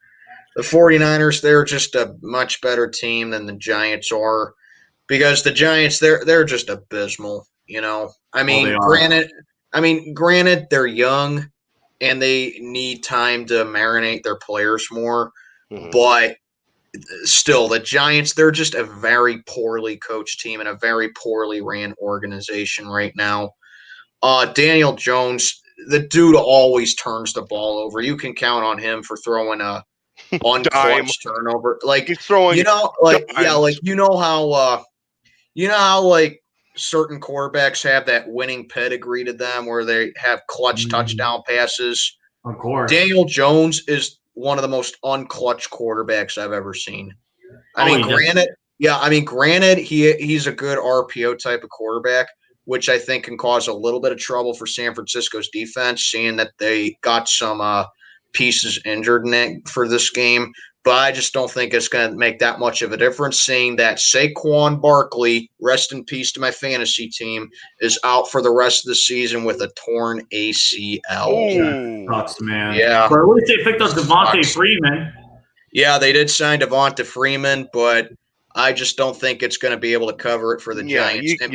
The 49ers, they're just a much better team than the Giants are, because the Giants, they're just abysmal, you know. I mean, they are. granted, they're young and they need time to marinate their players more, but still, the Giants, they're just a very poorly coached team and a very poorly ran organization right now. Daniel Jones, the dude always turns the ball over. You can count on him for throwing a unclutched turnover. Like, He's throwing like you know how like certain quarterbacks have that winning pedigree to them where they have clutch touchdown passes. Of course. Daniel Jones is one of the most unclutched quarterbacks I've ever seen. Granted, he's a good RPO type of quarterback, which I think can cause a little bit of trouble for San Francisco's defense, seeing that they got some pieces injured for this game. But I just don't think it's going to make that much of a difference, seeing that Saquon Barkley, rest in peace to my fantasy team, is out for the rest of the season with a torn ACL. Sucks, man. Yeah. But at least they picked up Devontae Freeman. Yeah, they did sign Devonta Freeman, but I just don't think it's going to be able to cover it for the Giants. And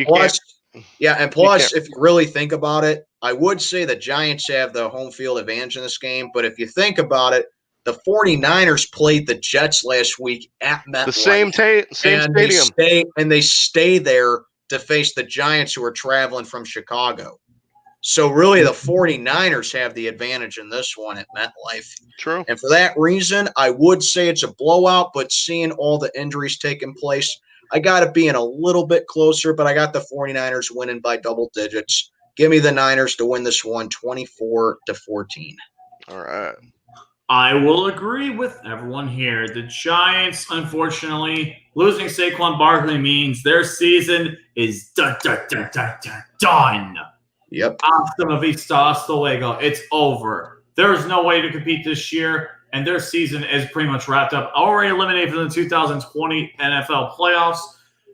plus, if you really think about it, I would say the Giants have the home field advantage in this game. But if you think about it, the 49ers played the Jets last week at MetLife. The same stadium. They stay there to face the Giants, who are traveling from Chicago. So really, the 49ers have the advantage in this one at MetLife. True. And for that reason, I would say it's a blowout, but seeing all the injuries taking place, I got it being a little bit closer, but I got the 49ers winning by double digits. Give me the Niners to win this one 24-14. All right. I will agree with everyone here. The Giants, unfortunately, losing Saquon Barkley means their season is done. Yep. Hasta la vista, hasta luego. It's over. There's no way to compete this year, and their season is pretty much wrapped up. Already eliminated from the 2020 NFL playoffs.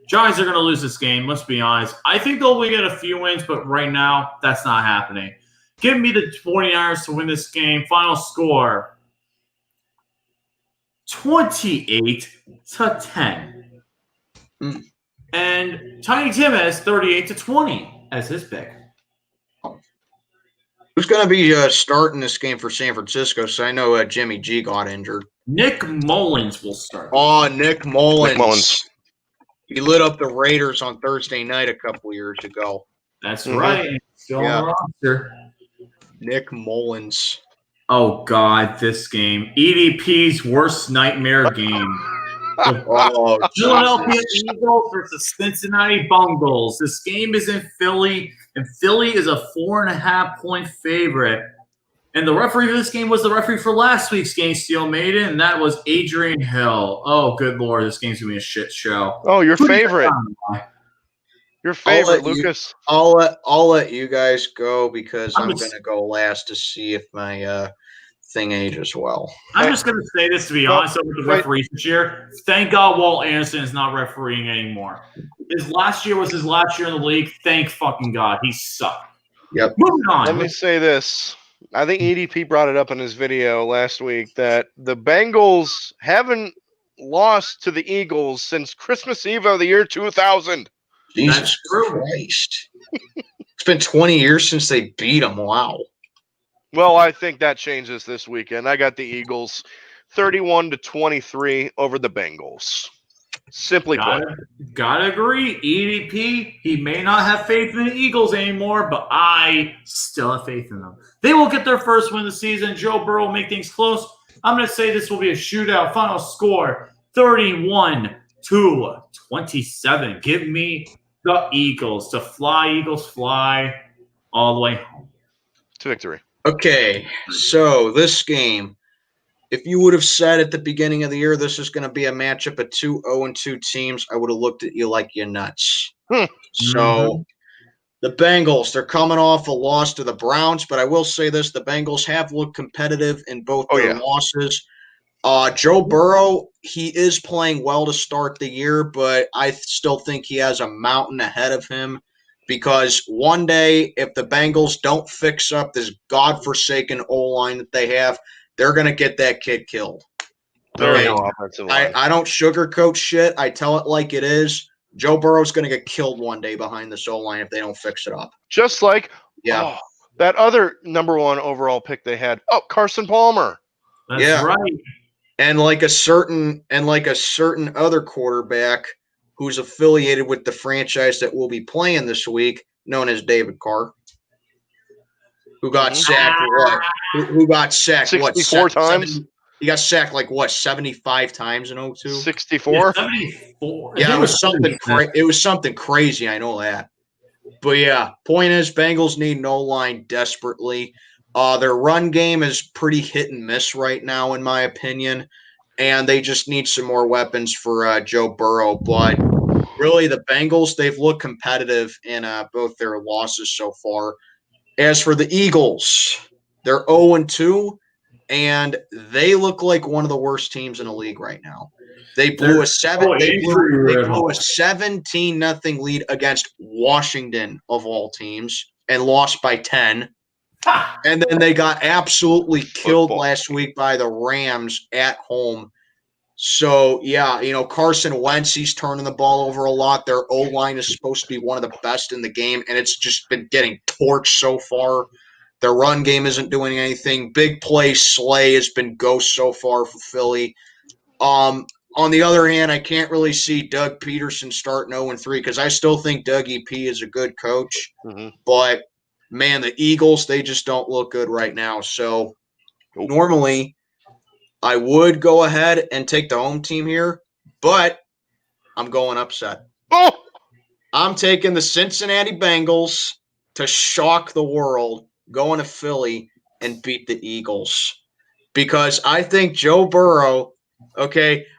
Giants are going to lose this game, let's be honest. I think they'll get a few wins, but right now, that's not happening. Give me the 49ers to win this game. Final score, 28-10. And Tiny Tim has 38-20 as his pick. Who's going to be starting this game for San Francisco? So I know Jimmy G got injured. Nick Mullins will start. Oh, Nick Mullins. He lit up the Raiders on Thursday night a couple years ago. That's right. Still on the roster. Nick Mullins. Oh, God, this game. EDP's worst nightmare game. Philadelphia Eagles versus Cincinnati Bengals. This game is in Philly, and Philly is a 4.5-point favorite. And the referee for this game was the referee for last week's game, Steel Maiden, and that was Adrian Hill. Oh, good Lord, this game's going to be a shit show. Oh, your favorite. Your favorite, Lucas. I'll let you guys go because I'm going to go last to see if my thing ages well. I'm just going to say this, to be honest, with the referees this year. Thank God Walt Anderson is not refereeing anymore. His last year was his last year in the league. Thank fucking God. He sucked. Yep. Moving on. Let me say this. I think EDP brought it up in his video last week that the Bengals haven't lost to the Eagles since Christmas Eve of the year 2000. Jesus Christ. It's been 20 years since they beat them. Wow. Well, I think that changes this weekend. I got the Eagles 31-23 over the Bengals. Simply put. Gotta agree. EDP, he may not have faith in the Eagles anymore, but I still have faith in them. They will get their first win of the season. Joe Burrow will make things close. I'm going to say this will be a shootout. Final score, 31-27. Give me the Eagles to fly, Eagles fly all the way home. To victory. Okay, so this game, if you would have said at the beginning of the year this is going to be a matchup of two 0-2 teams, I would have looked at you like you're nuts. So the Bengals, they're coming off a loss to the Browns, but I will say this, the Bengals have looked competitive in both their losses. Joe Burrow, he is playing well to start the year, but I still think he has a mountain ahead of him because one day, if the Bengals don't fix up this godforsaken O-line that they have, they're going to get that kid killed. Very no offensive line. I don't sugarcoat shit. I tell it like it is. Joe Burrow's going to get killed one day behind this O-line if they don't fix it up. Just like that other number 1 overall pick they had. Oh, Carson Palmer. That's right. And like a certain other quarterback who's affiliated with the franchise that will be playing this week, known as David Carr, who got sacked who got sacked 64 times? He got sacked 75 times in 02? 64? 74. Yeah, it was something crazy, I know that. But yeah, point is Bengals need an O-line desperately. Their run game is pretty hit and miss right now, in my opinion, and they just need some more weapons for Joe Burrow. But really, the Bengals, they've looked competitive in both their losses so far. As for the Eagles, they're 0-2, and they look like one of the worst teams in the league right now. They blew a 17-0 lead against Washington, of all teams, and lost by 10. And then they got absolutely killed last week by the Rams at home. So, yeah, Carson Wentz, he's turning the ball over a lot. Their O-line is supposed to be one of the best in the game, and it's just been getting torched so far. Their run game isn't doing anything. Big play Slay has been ghost so far for Philly. On the other hand, I can't really see Doug Peterson starting 0-3 because I still think Doug E.P. is a good coach. But – man, the Eagles, they just don't look good right now. So normally I would go ahead and take the home team here, but I'm going upset. I'm taking the Cincinnati Bengals to shock the world, going to Philly and beat the Eagles. Because I think Joe Burrow,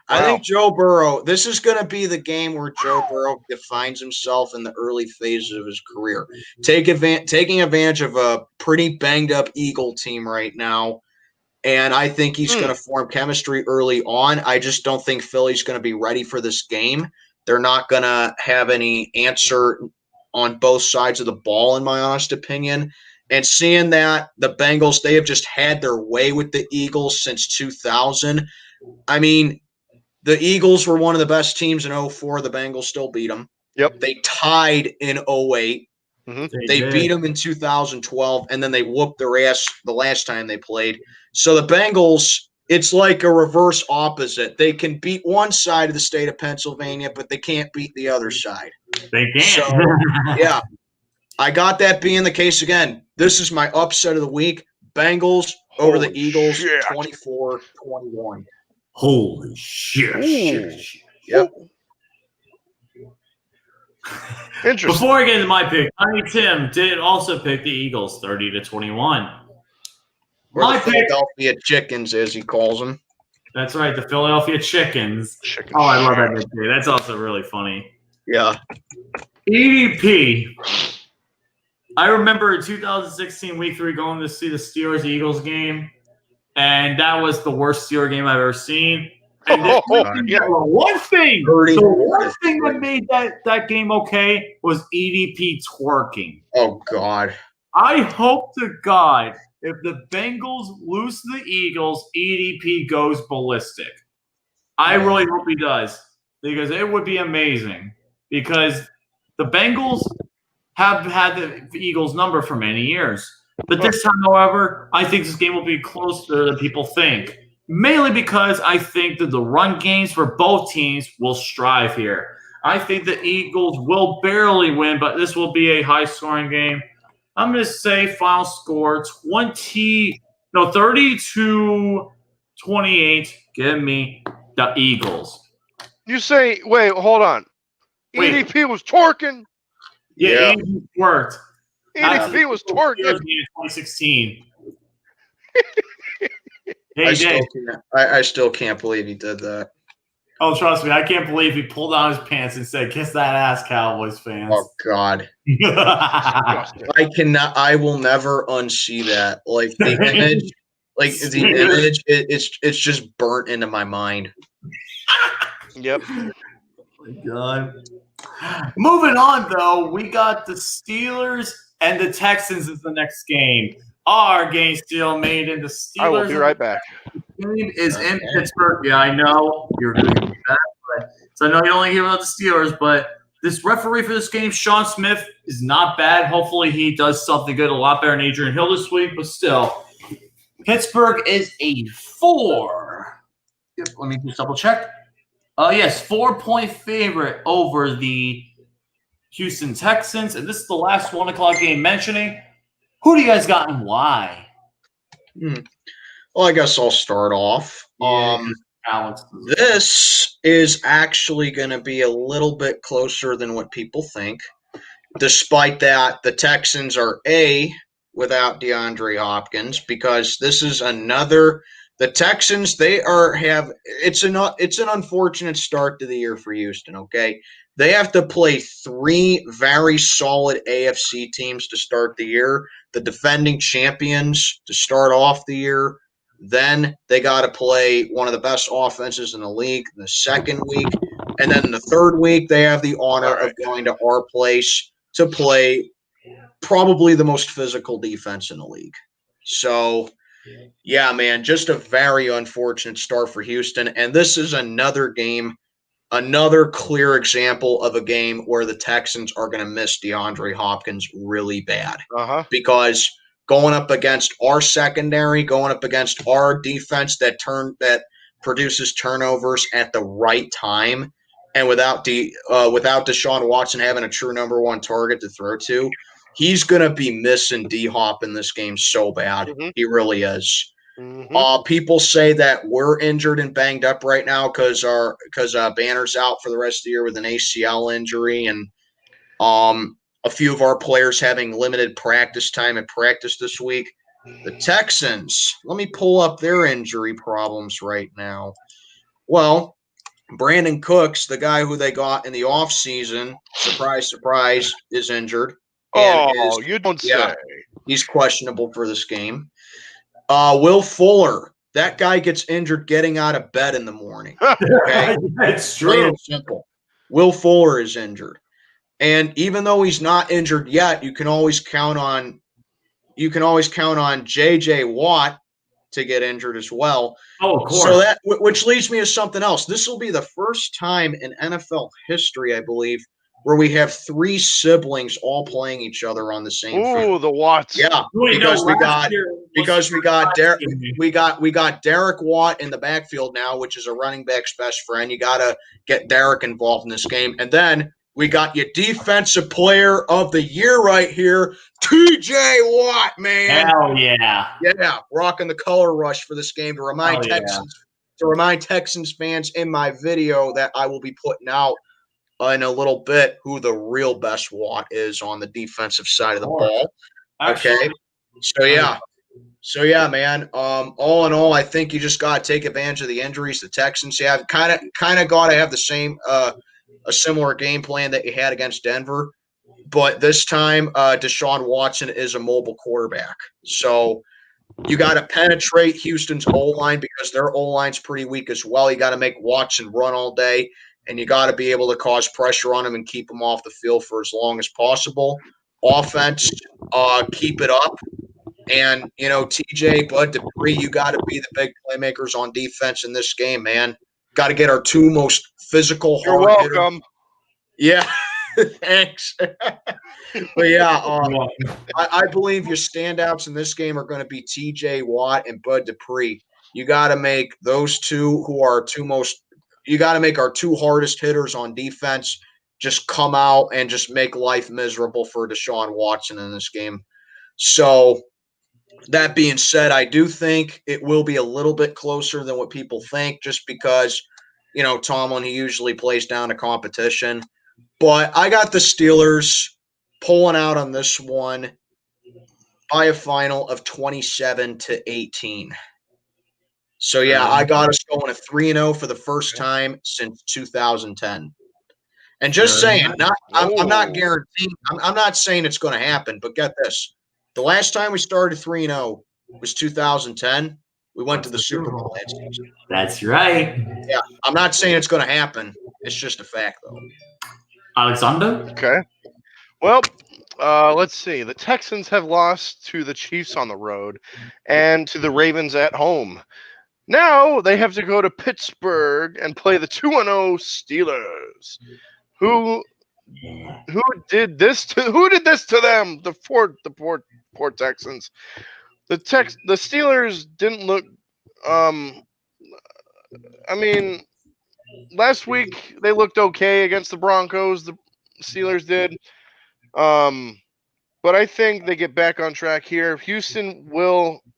I think Joe Burrow, this is going to be the game where Joe Burrow defines himself in the early phases of his career. Taking advantage of a pretty banged-up Eagle team right now, and I think he's going to form chemistry early on. I just don't think Philly's going to be ready for this game. They're not going to have any answer on both sides of the ball, in my honest opinion. And seeing that the Bengals, they have just had their way with the Eagles since 2000. I mean, the Eagles were one of the best teams in 2004. The Bengals still beat them. Yep. They tied in 2008. They beat them in 2012, and then they whooped their ass the last time they played. So the Bengals, it's like a reverse opposite. They can beat one side of the state of Pennsylvania, but they can't beat the other side. They can't. So, yeah, I got that being the case again. This is my upset of the week. Bengals over the Eagles, 24-21. Holy shit. Yep. Interesting. Before I get into my pick, Tiny Tim did also pick the Eagles 30-21. Or the Philadelphia Chickens, as he calls them. That's right, the Philadelphia Chickens. Oh, I love that nickname. That's also really funny. Yeah. EDP. I remember in 2016, week 3, going to see the Steelers-Eagles game, and that was the worst Steelers game I've ever seen. And the one thing that made that game okay was EDP twerking. Oh, God. I hope to God if the Bengals lose to the Eagles, EDP goes ballistic. I really hope he does because it would be amazing because the Bengals have had the Eagles' number for many years. But this time, however, I think this game will be closer than people think. Mainly because I think that the run games for both teams will strive here. I think the Eagles will barely win, but this will be a high-scoring game. I'm going to say final score 30-28. Give me the Eagles. You say, wait, hold on. Wait. EDP was twerking. Yeah. It worked. EDP was twerking. In 2016. Hey, I still can't believe he did that. Oh, trust me, I can't believe he pulled down his pants and said, "Kiss that ass, Cowboys fans." Oh God, I will never unsee that. Like the image, it's just burnt into my mind. Yep. Oh my God. Moving on, though, we got the Steelers and the Texans is the next game. Our game still made in the Steelers. I will be right back. Game is in Pittsburgh. Yeah, I know you're going to be back. So I know you only hear about the Steelers, but this referee for this game, Sean Smith, is not bad. Hopefully he does something good, a lot better than Adrian Hill this week, but still. Pittsburgh is a 4. Yep, let me just double check. Yes, 4-point favorite over the Houston Texans. And this is the last 1 o'clock game mentioning. Who do you guys got and why? Well, I guess I'll start off. This is actually going to be a little bit closer than what people think. Despite that, the Texans are without DeAndre Hopkins, because this is another. The Texans, it's an unfortunate start to the year for Houston. Okay, they have to play 3 very solid AFC teams to start the year. The defending champions to start off the year. Then they got to play one of the best offenses in the league in the second week. And then in the third week, they have the honor of going to our place to play probably the most physical defense in the league. So, yeah, man, just a very unfortunate start for Houston. And this is another game, another clear example of a game where the Texans are going to miss DeAndre Hopkins really bad. Because going up against our secondary, going up against our defense that produces turnovers at the right time, and without Deshaun Watson having a true number 1 target to throw to, he's going to be missing D-Hop in this game so bad. He really is. People say that we're injured and banged up right now because Banner's out for the rest of the year with an ACL injury, and a few of our players having limited practice time at practice this week. The Texans, let me pull up their injury problems right now. Well, Brandon Cooks, the guy who they got in the offseason, surprise, surprise, is injured. You don't say. He's questionable for this game. Will Fuller, that guy gets injured getting out of bed in the morning. Okay? It's true. Plain and simple. Will Fuller is injured. And even though he's not injured yet, you can always count on J.J. Watt to get injured as well. Oh, of course. So which leads me to something else. This will be the first time in NFL history, I believe, where we have 3 siblings all playing each other on the same field. The Watts. Yeah, because we got Derek Watt in the backfield now, which is a running back's best friend. You got to get Derek involved in this game, and then we got your defensive player of the year right here, TJ Watt, man. Hell yeah. Yeah, rocking the color rush for this game to remind Texans fans in my video that I will be putting out in a little bit who the real best Watt is on the defensive side of the ball. Okay. So yeah, man. All in all, I think you just got to take advantage of the injuries. The Texans have kind of got to have the same a similar game plan that you had against Denver, but this time Deshaun Watson is a mobile quarterback. So you got to penetrate Houston's O-line because their O-line's pretty weak as well. You got to make Watson run all day, and you got to be able to cause pressure on him and keep him off the field for as long as possible. Offense, keep it up. And, TJ, Bud Dupree, you got to be the big playmakers on defense in this game, man. Got to get our 2 most physical. You're welcome. Yeah. Thanks. But yeah, I believe your standouts in this game are going to be T.J. Watt and Bud Dupree. You got to make those two who are you got to make our two hardest hitters on defense just come out and just make life miserable for Deshaun Watson in this game. So that being said, I do think it will be a little bit closer than what people think just because, Tomlin, he usually plays down to competition. But I got the Steelers pulling out on this one by a final of 27-18. So, yeah, I got us going to 3-0 for the first time since 2010. And just saying, I'm not guaranteeing. I'm not saying it's going to happen, but get this. The last time we started 3-0 was 2010. We went to the Super Bowl that season. That's right. Yeah, I'm not saying it's going to happen. It's just a fact, though. Alexander? Okay. Well, let's see. The Texans have lost to the Chiefs on the road and to the Ravens at home. Now they have to go to Pittsburgh and play the 2-0 Steelers. Who did this to them? The poor Texans. The Steelers didn't look last week they looked okay against the Broncos. The Steelers did. But I think they get back on track here. Houston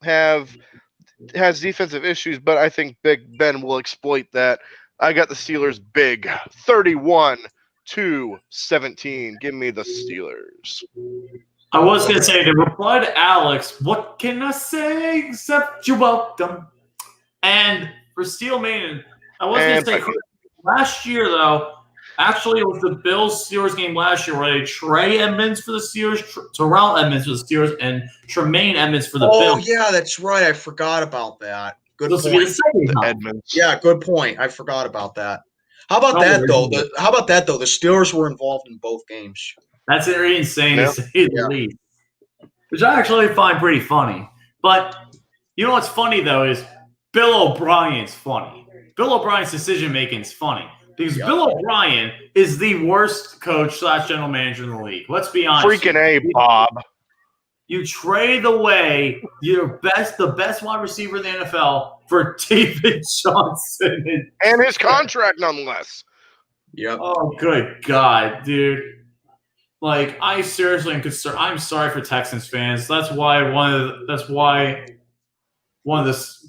has defensive issues, but I think Big Ben will exploit that. I got the Steelers big, 31-17. Give me the Steelers. I was going to say, to reply to Alex, what can I say except you're welcome? And for Steel Maiden, I was going to say, last year, though, actually, it was the Bills-Steelers game last year where they Trey Edmonds for the Steelers, Terrell Edmonds for the Steelers, and Tremaine Edmonds for the Bills. Oh, yeah, that's right. I forgot about that. Good This point. Edmonds. Yeah, good point. I forgot about that. How about that, though? The Steelers were involved in both games. That's insane to say the least. Which I actually find pretty funny. But you know what's funny, though, is Bill O'Brien's funny. Bill O'Brien's decision-making is funny. Because Bill O'Brien is the worst coach / general manager in the league. Let's be honest. Freaking A, Bob. You trade away the best wide receiver in the NFL for David Johnson. And his contract, nonetheless. Yep. Oh, good God, dude. Like, I seriously am concerned. I'm sorry for Texans fans. That's why one of this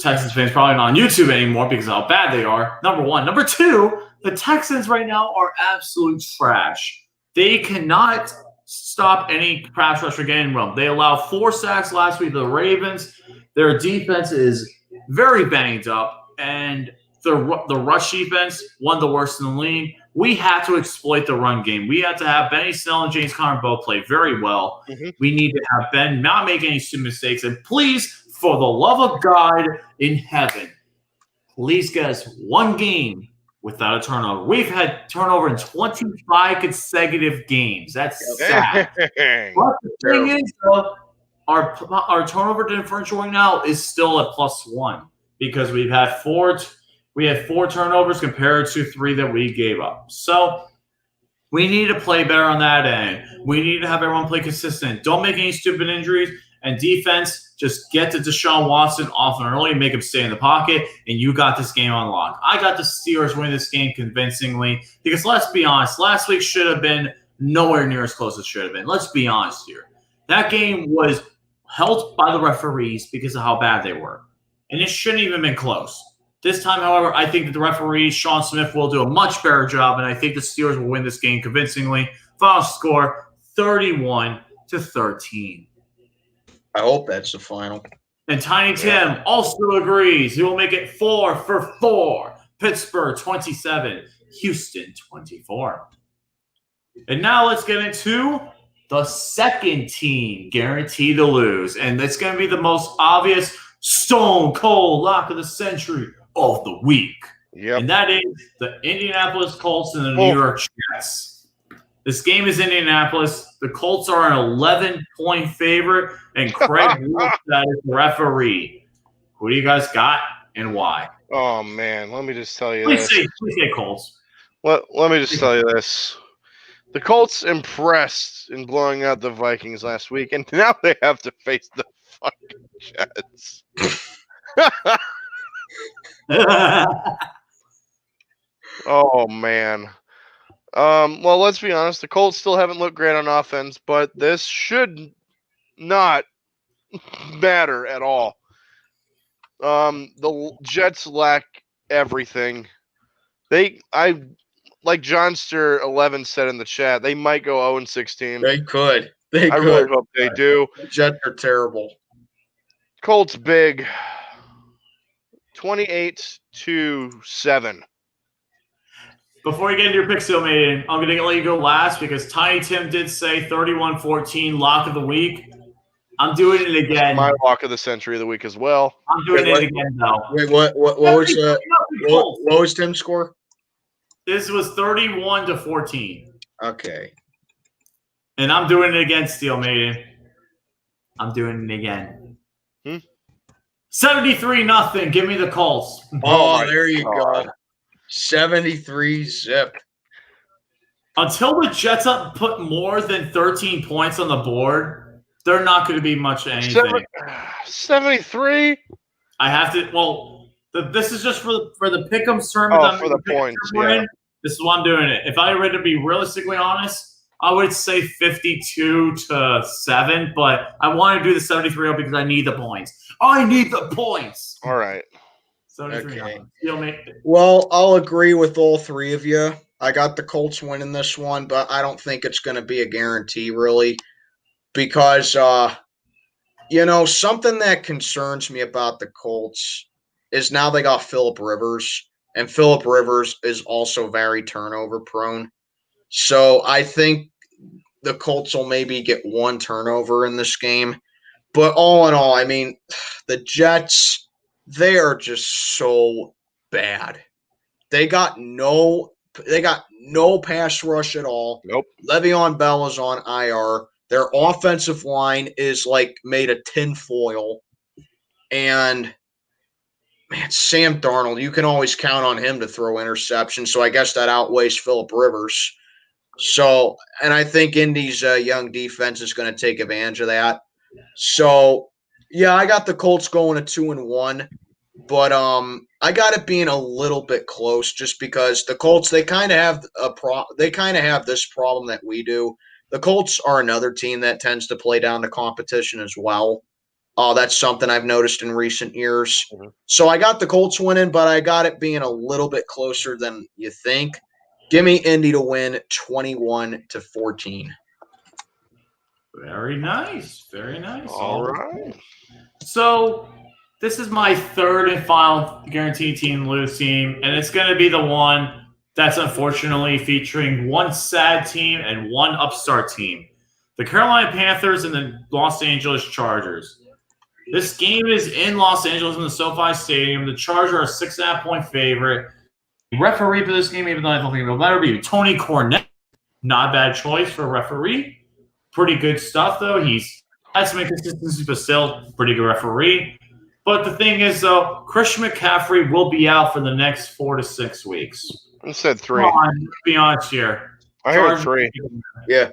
Texans fans probably not on YouTube anymore because of how bad they are. Number one. Number two, the Texans right now are absolute trash. They cannot stop any pass rusher getting run. They allowed 4 sacks last week to the Ravens. Their defense is very banged up, and the rush defense, one of the worst in the league. We have to exploit the run game. We have to have Benny Snell and James Conner both play very well. Mm-hmm. We need to have Ben not make any stupid mistakes. And please, for the love of God in heaven, please get us one game without a turnover. We've had turnover in 25 consecutive games. That's sad. But the thing is, though, our turnover differential right now is still at +1 because we had 4 turnovers compared to 3 that we gave up. So we need to play better on that end. We need to have everyone play consistent. Don't make any stupid injuries. And defense, just get to Deshaun Watson off and early, make him stay in the pocket, and you got this game on lock. I got the Steelers winning this game convincingly because let's be honest, last week should have been nowhere near as close as it should have been. Let's be honest here. That game was held by the referees because of how bad they were. And it shouldn't even been close. This time, however, I think that the referee, Sean Smith, will do a much better job, and I think the Steelers will win this game convincingly. Final score, 31-13. I hope that's the final. And Tiny Tim also agrees. He will make it 4-for-4. Pittsburgh 27, Houston 24. And now let's get into the second team guaranteed to lose. And it's going to be the most obvious stone cold lock of the century of the week. Yep. And that is the Indianapolis Colts and the New York Jets. This game is Indianapolis. The Colts are an 11-point favorite, and Craig Wolfstad is the referee. Who do you guys got and why? Oh, man. Let me just tell you Please say Colts. Let me just tell you this. The Colts impressed in blowing out the Vikings last week, and now they have to face the fucking Jets. Oh man. Well, let's be honest. The Colts still haven't looked great on offense, but this should not matter at all. The Jets lack everything. Like Johnster 11 said in the chat, they might go 0-16. They could. They I could. really hope they do. The Jets are terrible. Colts big. 28-7. Before you get into your pick, Steel Maiden, I'm going to let you go last because Tiny Tim did say 31-14 lock of the week. I'm doing it again. My lock of the century of the week as well. I'm doing it again, though. Wait, what was Tim's score? This was 31-14. Okay. And I'm doing it again, Steel Maiden. I'm doing it again. 73-0. Give me the Colts. Oh, there you go. 73-zip. Until the Jets put more than 13 points on the board, they're not going to be much of anything. 73? I have to. Well, this is just for the pick'em tournament. Oh, for the points. Yeah. This is why I'm doing it. If I were to be realistically honest, I would say 52-7, but I want to do the 73 because I need the points. I need the points. All right. 73. Okay. Okay. Well, I'll agree with all three of you. I got the Colts winning this one, but I don't think it's going to be a guarantee, really, because, something that concerns me about the Colts is now they got Phillip Rivers, and Phillip Rivers is also very turnover prone. So I think the Colts will maybe get one turnover in this game. But all in all, I mean, the Jets, they are just so bad. They got no pass rush at all. Nope. Le'Veon Bell is on IR. Their offensive line is like made of tinfoil. And man, Sam Darnold, you can always count on him to throw interceptions. So I guess that outweighs Phillip Rivers. So, and I think Indy's young defense is going to take advantage of that. So, yeah, I got the Colts going to 2-1, but I got it being a little bit close just because the Colts, they kind of have this problem that we do. The Colts are another team that tends to play down to competition as well. That's something I've noticed in recent years. Mm-hmm. So I got the Colts winning, but I got it being a little bit closer than you think. Give me Indy to win 21-14. Very nice. Very nice. All right. So this is my third and final guaranteed team lose team, and it's going to be the one that's unfortunately featuring one sad team and one upstart team. The Carolina Panthers and the Los Angeles Chargers. This game is in Los Angeles in the SoFi Stadium. The Chargers are a 6.5-point favorite. The referee for this game, even though I don't think it'll better be Tony Cornette. Not a bad choice for a referee. Pretty good stuff, though. He's had some inconsistencies, but still pretty good referee. But the thing is, though, Christian McCaffrey will be out for the next 4 to 6 weeks. I said 3. Come on, let's be honest here. I heard 3. Yeah.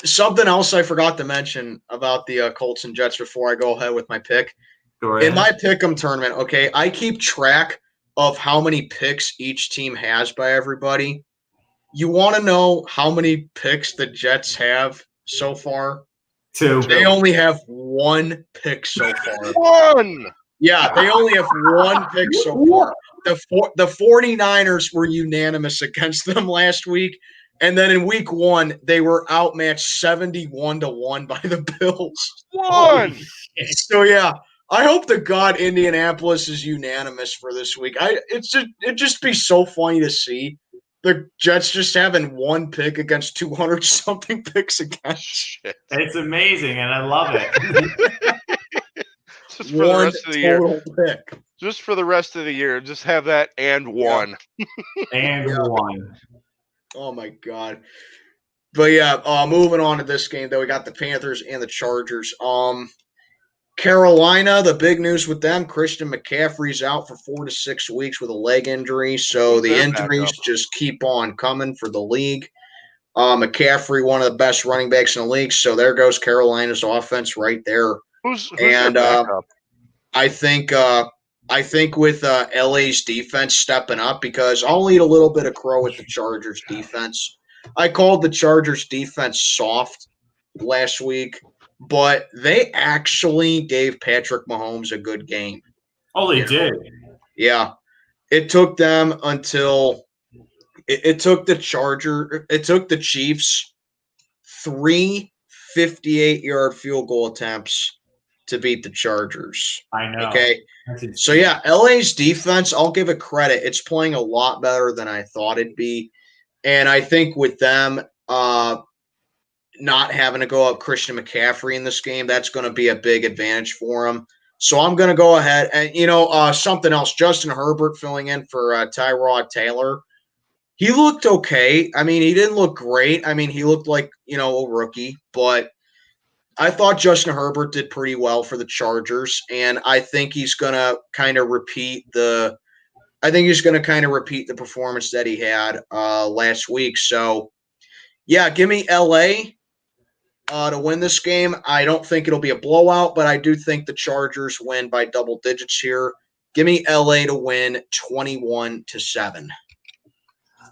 Something else I forgot to mention about the Colts and Jets before I go ahead with my pick. In my pick'em tournament, okay, I keep track of how many picks each team has by everybody. You want to know how many picks the Jets have so far? 2. They only have 1 pick so far. 1! Yeah, they only have 1 pick so far. The 49ers were unanimous against them last week. And then in week 1, they were outmatched 71-1 by the Bills. 1! So, yeah. I hope to God Indianapolis is unanimous for this week. It'd just be so funny to see the Jets just having 1 pick against 200-something picks against. It's amazing, and I love it. Just for the rest of the year. Pick. Just for the rest of the year, just have that and 1. And 1. Oh my God. But yeah, moving on to this game, though, we got the Panthers and the Chargers. Carolina, the big news with them, Christian McCaffrey's out for 4 to 6 weeks with a leg injury. So the injuries just keep on coming for the league. McCaffrey, one of the best running backs in the league. So there goes Carolina's offense right there. Who's And their backup? I think with LA's defense stepping up, because I'll eat a little bit of crow with the Chargers defense. I called the Chargers defense soft last week, but they actually gave Patrick Mahomes a good game. Oh, they did. Yeah. It took them until it took the Chiefs 3 58-yard field goal attempts to beat the Chargers. I know. Okay. So, yeah, LA's defense, I'll give it credit. It's playing a lot better than I thought it'd be. And I think with them not having to go up Christian McCaffrey in this game, that's going to be a big advantage for them. So I'm going to go ahead and, something else, Justin Herbert filling in for Tyrod Taylor. He looked okay. I mean, he didn't look great. I mean, he looked like, a rookie, but I thought Justin Herbert did pretty well for the Chargers, and I think he's going to kind of repeat the performance that he had last week. So, yeah, give me LA to win this game. I don't think it'll be a blowout, but I do think the Chargers win by double digits here. Give me LA to win 21-7.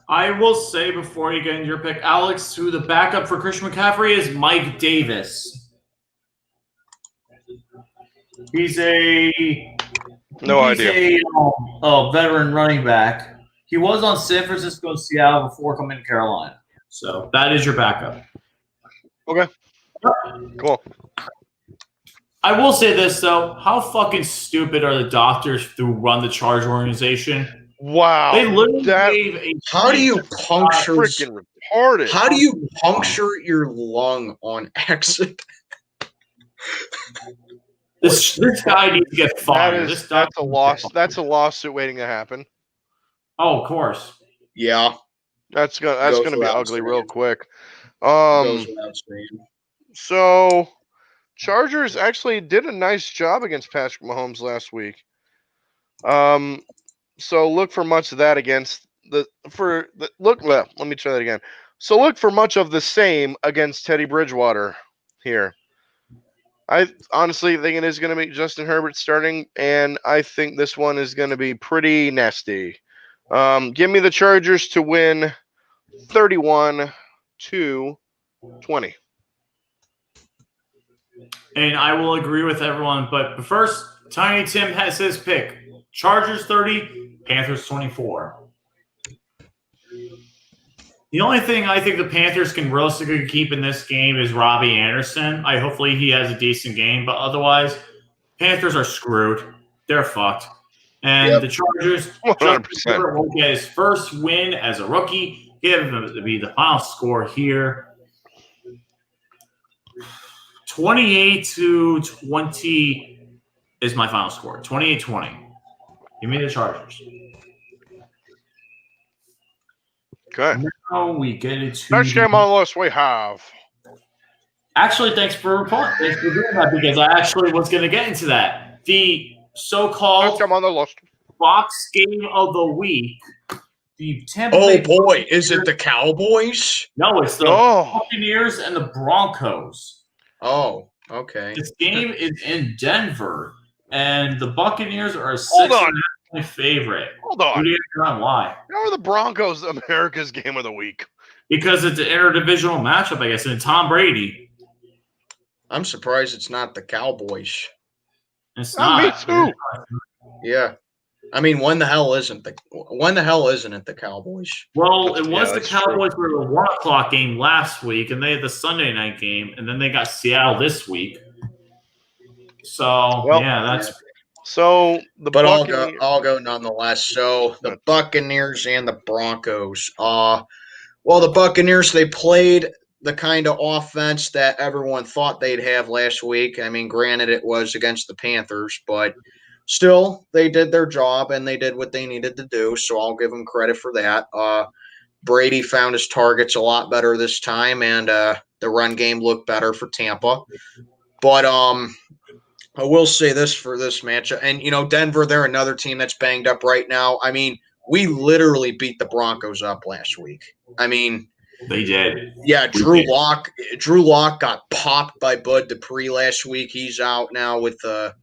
I will say before you get into your pick, Alex, who the backup for Christian McCaffrey is Mike Davis. He's a veteran running back. He was on San Francisco and Seattle before coming to Carolina. So that is your backup. Okay. Cool. I will say this, though. How fucking stupid are the doctors who run the Charge organization? Wow. They literally gave a how do you puncture freaking retarded? How do you puncture your lung on accident? This guy needs to get fired. That's a loss. That's a lawsuit waiting to happen. Oh, of course. Yeah. That's gonna be ugly real quick. Goes without saying. So Chargers actually did a nice job against Patrick Mahomes last week. So look for much of that let me try that again. So look for much of the same against Teddy Bridgewater here. I honestly think it is going to be Justin Herbert starting, and I think this one is going to be pretty nasty. Give me the Chargers to win 31-20. And I will agree with everyone, but first, Tiny Tim has his pick. Chargers 30, Panthers 24. The only thing I think the Panthers can realistically keep in this game is Robbie Anderson. Hopefully he has a decent game, but otherwise, Panthers are screwed. They're fucked. And the Chargers, 100%. will get his first win as a rookie. Give him to be the final score here. 28-20 is my final score. 28-20. Give me the Chargers. Okay. Now we get into Next game on the list we have. Actually, thanks for doing that, because I actually was going to get into that. The so-called on the list. Fox game of the week. The Tampa Oh Bay boy, is it the Cowboys? No, it's the Buccaneers and the Broncos. Oh, okay. This game is in Denver, and the Buccaneers are a Hold on. 6.5-point favorite. Hold on. Who do you know why? How are the Broncos America's game of the week? Because it's an interdivisional matchup, I guess, and Tom Brady. I'm surprised it's not the Cowboys. It's not. Me too. Yeah. I mean, when the hell isn't it the Cowboys? Well, it was the that's Cowboys for the 1 o'clock game last week, and they had the Sunday night game, and then they got Seattle this week. So, that's So but I'll go nonetheless. So the Buccaneers and the Broncos. Well, the Buccaneers, they played the kind of offense that everyone thought they'd have last week. I mean, granted, it was against the Panthers, but still, they did their job and they did what they needed to do. So I'll give them credit for that. Brady found his targets a lot better this time, and the run game looked better for Tampa. But I will say this for this matchup, and Denver, they're another team that's banged up right now. I mean, we literally beat the Broncos up last week. I mean, They did. Yeah, Drew Lock got popped by Bud Dupree last week. He's out now with a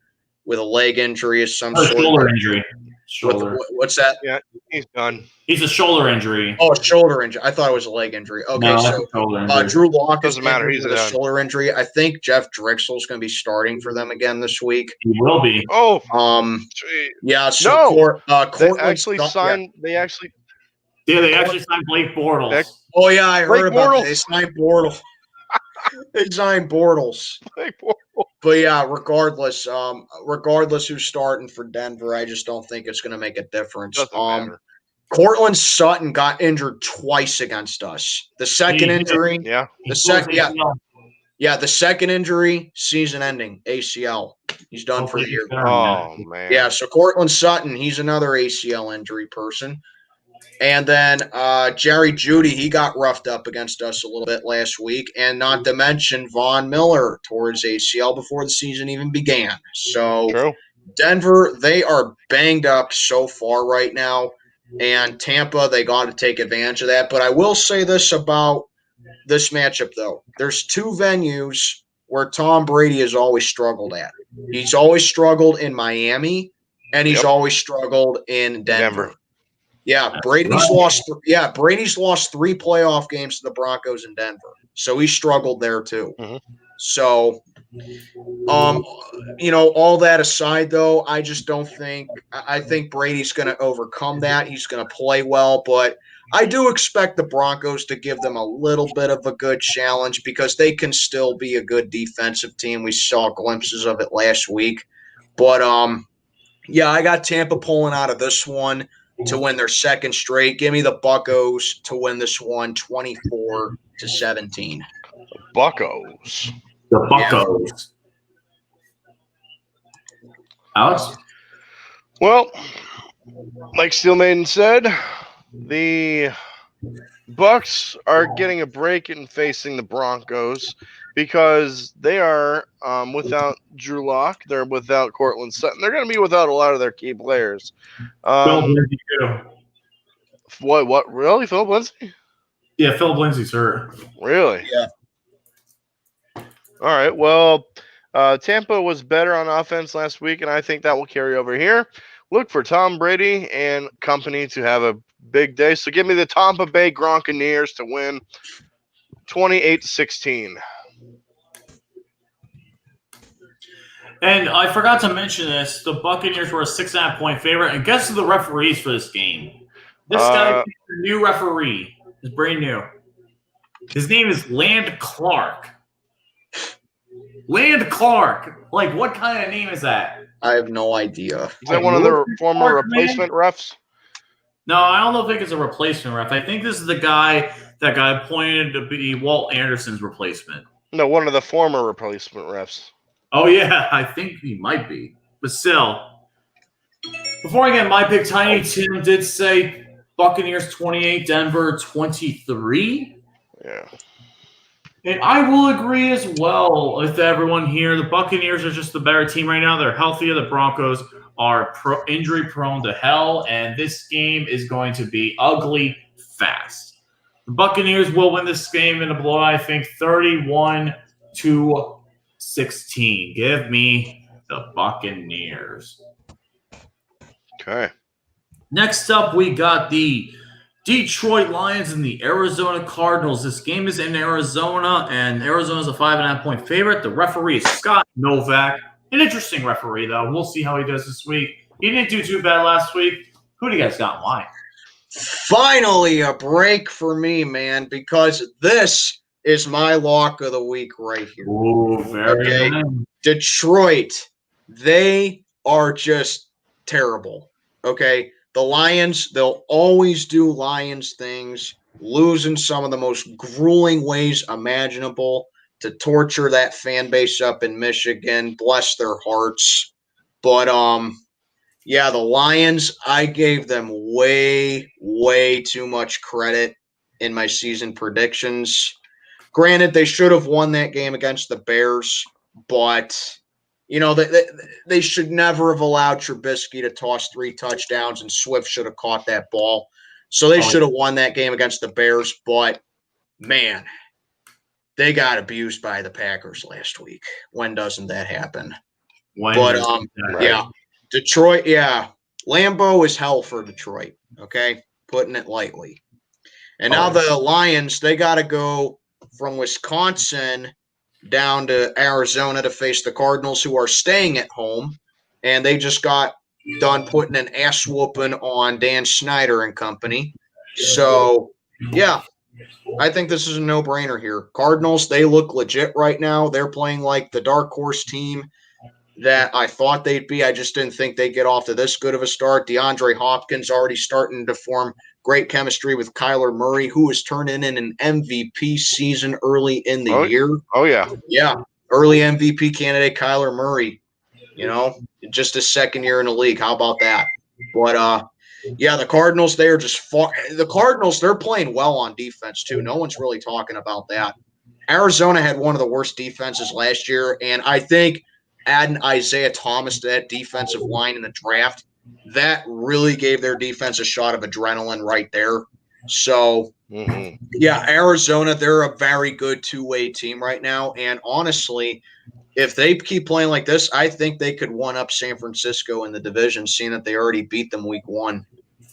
leg injury of some sort. Shoulder injury. Shoulder. What's that? Yeah, he's done. He's a shoulder injury. Oh, shoulder injury. I thought it was a leg injury. Okay, No, so shoulder injury. Drew Lock Doesn't matter. He's with a shoulder injury. I think Jeff Drexel's going to be starting for them again this week. He will be. Oh, yeah. So they actually signed. Yeah, they actually signed Blake Bortles. Oh yeah, I heard about Bortles. that. They signed Bortles. They signed Bortles. Blake Bortles. But yeah, regardless who's starting for Denver, I just don't think it's going to make a difference. Doesn't matter. Cortland Sutton got injured twice against us. The second injury, Yeah. the second injury, season-ending ACL. He's done for the year. Oh man. Yeah, so Cortland Sutton, he's another ACL injury person. And then Jerry Jeudy, he got roughed up against us a little bit last week. And not to mention Von Miller tore his ACL before the season even began. So True. Denver, they are banged up so far right now. And Tampa, they got to take advantage of that. But I will say this about this matchup, though. There's two venues where Tom Brady has always struggled at. He's always struggled in Miami, and he's always struggled in Denver. Yeah, Brady's lost 3 playoff games to the Broncos in Denver. So he struggled there too. Mm-hmm. So all that aside though, I just don't think I think Brady's going to overcome that. He's going to play well, but I do expect the Broncos to give them a little bit of a good challenge because they can still be a good defensive team. We saw glimpses of it last week. But I got Tampa pulling out of this one to win their second straight. Give me the Buccos to win this one 24-17. Buccos. The Buccos. Alex? Well, like Steel Maiden said, the Bucks are getting a break in facing the Broncos because they are without Drew Lock. They're without Cortland Sutton. They're going to be without a lot of their key players. What? Really? Philip Lindsay? Yeah, Philip Lindsay's hurt. Really? Yeah. All right. Well, Tampa was better on offense last week, and I think that will carry over here. Look for Tom Brady and company to have a big day. So give me the Tampa Bay Gronkaneers to win 28-16. And I forgot to mention this. The Buccaneers were a 6.5-point favorite. And guess who the referees for this game? This guy is a new referee. He's brand new. His name is Land Clark. Land Clark. Like, what kind of name is that? I have no idea. Is that one of their former replacement refs? No, I don't think it's a replacement ref. I think this is the guy that got appointed to be Walt Anderson's replacement. No, one of the former replacement refs. Oh, yeah, I think he might be. But still, before I get my pick, Tiny Tim did say Buccaneers 28, Denver 23. Yeah. And I will agree as well with everyone here. The Buccaneers are just the better team right now. They're healthier. The Broncos are injury-prone to hell, and this game is going to be ugly fast. The Buccaneers will win this game in a blowout, I think, 31-16. Give me the Buccaneers. Okay. Next up, we got the Detroit Lions and the Arizona Cardinals. This game is in Arizona, and Arizona's a 5.5-point favorite. The referee is Scott Novak. An interesting referee, though. We'll see how he does this week. He didn't do too bad last week. Who do you guys got in line? Finally, a break for me, man, because this is my lock of the week right here. Ooh, very nice. Detroit, they are just terrible. Okay. The Lions, they'll always do Lions things, lose in some of the most grueling ways imaginable to torture that fan base up in Michigan. Bless their hearts. But, the Lions, I gave them way, way too much credit in my season predictions. Granted, they should have won that game against the Bears, but they should never have allowed Trubisky to toss 3 touchdowns, and Swift should have caught that ball. So they should have won that game against the Bears. But man, they got abused by the Packers last week. When doesn't that happen? But yeah, Detroit, yeah, Lambeau is hell for Detroit. Okay, putting it lightly. And now the Lions, they got to go from Wisconsin down to Arizona to face the Cardinals, who are staying at home, and they just got done putting an ass whooping on Dan Snyder and company. So, yeah, I think this is a no-brainer here. Cardinals, they look legit right now. They're playing like the dark horse team that I thought they'd be. I just didn't think they'd get off to this good of a start. DeAndre Hopkins already starting to form great chemistry with Kyler Murray, who is turning in an MVP season early in the year. Oh, yeah. Yeah, early MVP candidate Kyler Murray, just his second year in the league. How about that? But, yeah, the Cardinals, they are just far – the Cardinals, they're playing well on defense too. No one's really talking about that. Arizona had one of the worst defenses last year, and I think – adding Isaiah Thomas to that defensive line in the draft, that really gave their defense a shot of adrenaline right there. So, yeah, Arizona, they're a very good two-way team right now. And honestly, if they keep playing like this, I think they could one-up San Francisco in the division, seeing that they already beat them week 1.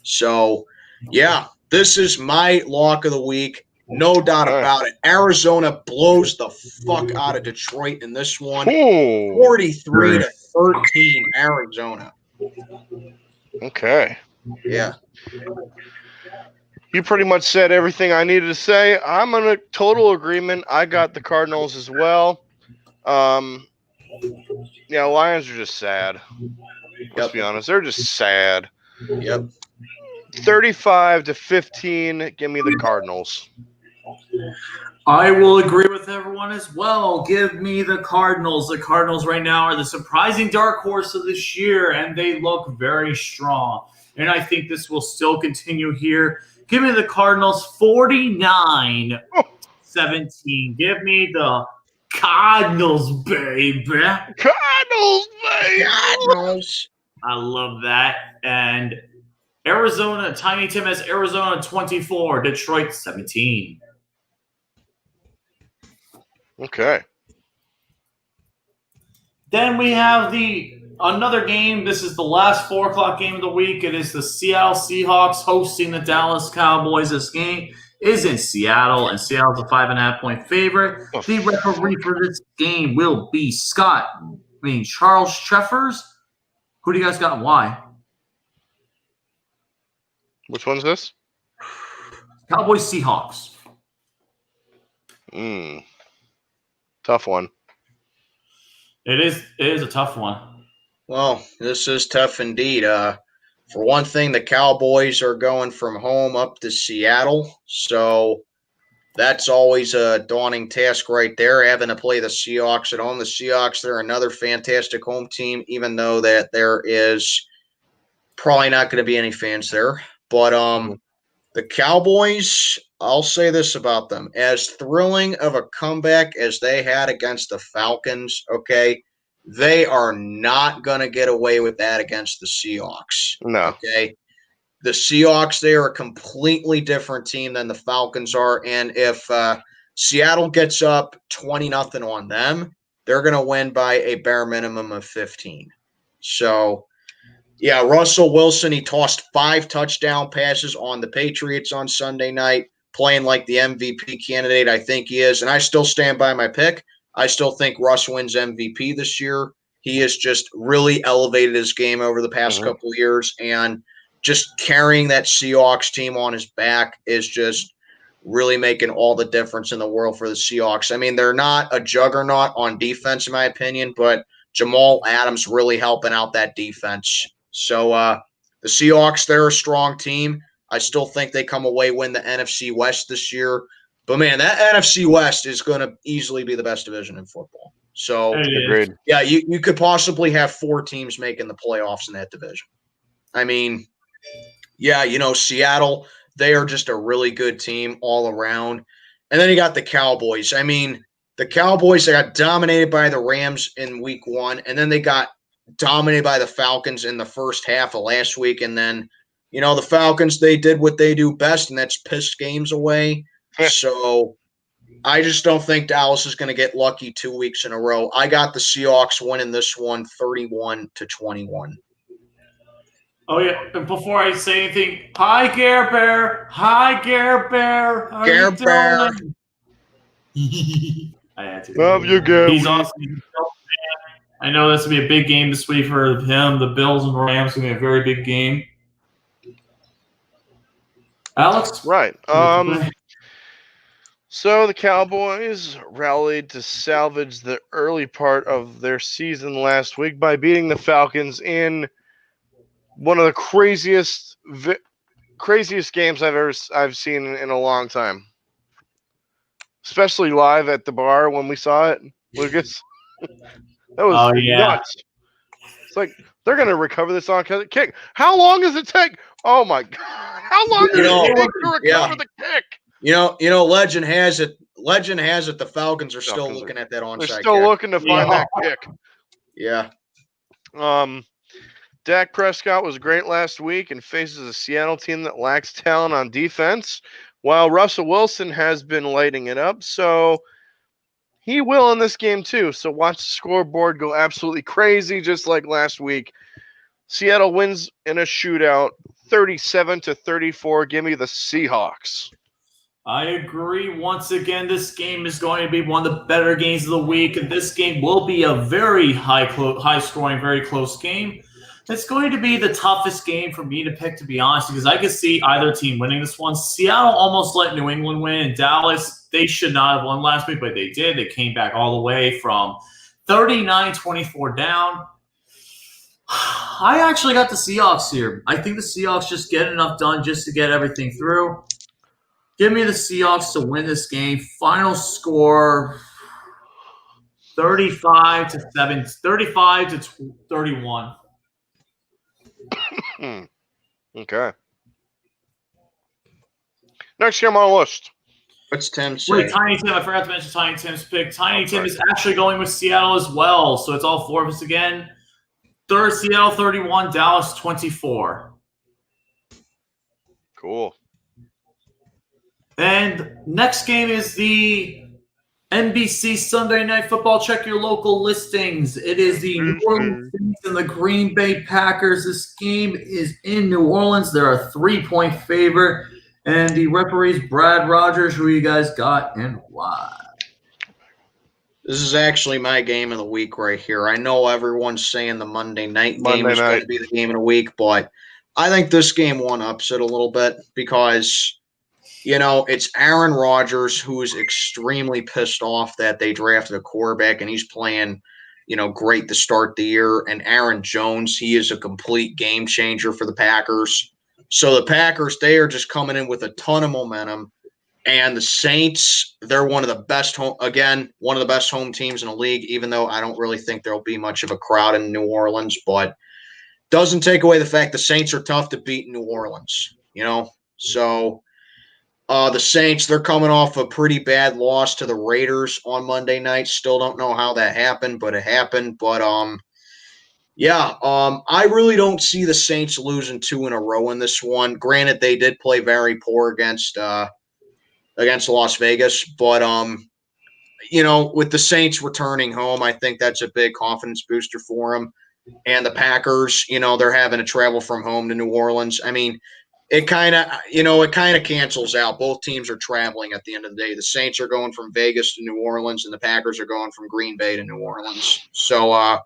So, yeah, this is my lock of the week. No doubt about it. Arizona blows the fuck out of Detroit in this one. 43-13, Arizona. Okay. Yeah. You pretty much said everything I needed to say. I'm in a total agreement. I got the Cardinals as well. Yeah, Lions are just sad. Let's be honest. They're just sad. Yep. 35-15. Give me the Cardinals. I will agree with everyone as well. Give me the Cardinals. The Cardinals right now are the surprising dark horse of this year, and they look very strong. And I think this will still continue here. Give me the Cardinals 49-17. Give me the Cardinals, baby. Cardinals, baby. Cardinals. I love that. And Arizona, Tiny Tim has Arizona 24, Detroit 17. Okay. Then we have another game. This is the last 4 o'clock game of the week. It is the Seattle Seahawks hosting the Dallas Cowboys. This game is in Seattle, and Seattle's a 5.5-point favorite. The referee for this game will be Charles Treffers. Who do you guys got and why? Which one's this? Cowboys Seahawks. Tough one. It is a tough one. Well, this is tough indeed. For one thing, the Cowboys are going from home up to Seattle, so that's always a daunting task right there, having to play the Seahawks at home. The Seahawks, they're another fantastic home team, even though that there is probably not going to be any fans there. But the Cowboys, I'll say this about them. As thrilling of a comeback as they had against the Falcons, okay, they are not going to get away with that against the Seahawks. No. Okay. The Seahawks, they are a completely different team than the Falcons are. And if Seattle gets up 20-0 on them, they're going to win by a bare minimum of 15. So, yeah, Russell Wilson, he tossed 5 touchdown passes on the Patriots on Sunday night, playing like the MVP candidate I think he is. And I still stand by my pick. I still think Russ wins MVP this year. He has just really elevated his game over the past couple of years, and just carrying that Seahawks team on his back is just really making all the difference in the world for the Seahawks. I mean, they're not a juggernaut on defense, in my opinion, but Jamal Adams really helping out that defense. So the Seahawks, they're a strong team. I still think they come away win the NFC West this year. But, man, that NFC West is going to easily be the best division in football. So, agreed. Yeah, you could possibly have 4 teams making the playoffs in that division. I mean, yeah, Seattle, they are just a really good team all around. And then you got the Cowboys. I mean, the Cowboys, they got dominated by the Rams in week 1, and then they got dominated by the Falcons in the first half of last week. And then, the Falcons, they did what they do best, and that's piss games away. So I just don't think Dallas is going to get lucky 2 weeks in a row. I got the Seahawks winning this one 31-21. Oh yeah, and before I say anything, hi Gare Bear. Hi Gare Bear. How Gare you Bear. doing? I had to. Love you, Gary. He's awesome. He's a Bills fan. I know this will be a big game this week for him. The Bills and Rams going to be a very big game. Alex? Right. So the Cowboys rallied to salvage the early part of their season last week by beating the Falcons in one of the craziest games I've seen in a long time. Especially live at the bar when we saw it, Lucas. That was nuts. It's like they're gonna recover this on kick. How long does it take? Oh my god! How long does it take to recover the kick? You know, legend has it. The Falcons are still looking at that onside. They're still looking to find that kick. Yeah. Dak Prescott was great last week and faces a Seattle team that lacks talent on defense, while Russell Wilson has been lighting it up. So he will in this game too. So watch the scoreboard go absolutely crazy, just like last week. Seattle wins in a shootout, 37-34. Give me the Seahawks. I agree. Once again, this game is going to be one of the better games of the week, and this game will be a very high-scoring, very close game. It's going to be the toughest game for me to pick, to be honest, because I could see either team winning this one. Seattle almost let New England win, and Dallas, they should not have won last week, but they did. They came back all the way from 39-24 down. I actually got the Seahawks here. I think the Seahawks just get enough done just to get everything through. Give me the Seahawks to win this game. Final score 35-31. Okay. Next game on the list. What's Tim say? Wait, Tiny Tim. I forgot to mention Tiny Tim's pick. Tiny Tim is actually going with Seattle as well. So it's all four of us again. Seattle 31, Dallas 24. Cool. And next game is the NBC Sunday Night Football. Check your local listings. It is the New Orleans Saints and the Green Bay Packers. This game is in New Orleans. They're a 3-point favorite. And the referees, Brad Rogers. Who you guys got and why? This is actually my game of the week right here. I know everyone's saying the Monday night game is going to be the game of the week, but I think this game one-ups it a little bit because – you know, it's Aaron Rodgers who is extremely pissed off that they drafted a quarterback and he's playing, you know, great to start the year. And Aaron Jones, he is a complete game changer for the Packers. So the Packers, they are just coming in with a ton of momentum. And the Saints, they're one of the best home teams in the league, even though I don't really think there'll be much of a crowd in New Orleans. But doesn't take away the fact the Saints are tough to beat in New Orleans, you know. So the Saints, they're coming off a pretty bad loss to the Raiders on Monday night. Still don't know how that happened, but it happened. But, I really don't see the Saints losing 2 in a row in this one. Granted, they did play very poor against Las Vegas. But, you know, with the Saints returning home, I think that's a big confidence booster for them. And the Packers, you know, they're having to travel from home to New Orleans. I mean, it kind of cancels out. Both teams are traveling at the end of the day. The Saints are going from Vegas to New Orleans, and the Packers are going from Green Bay to New Orleans. So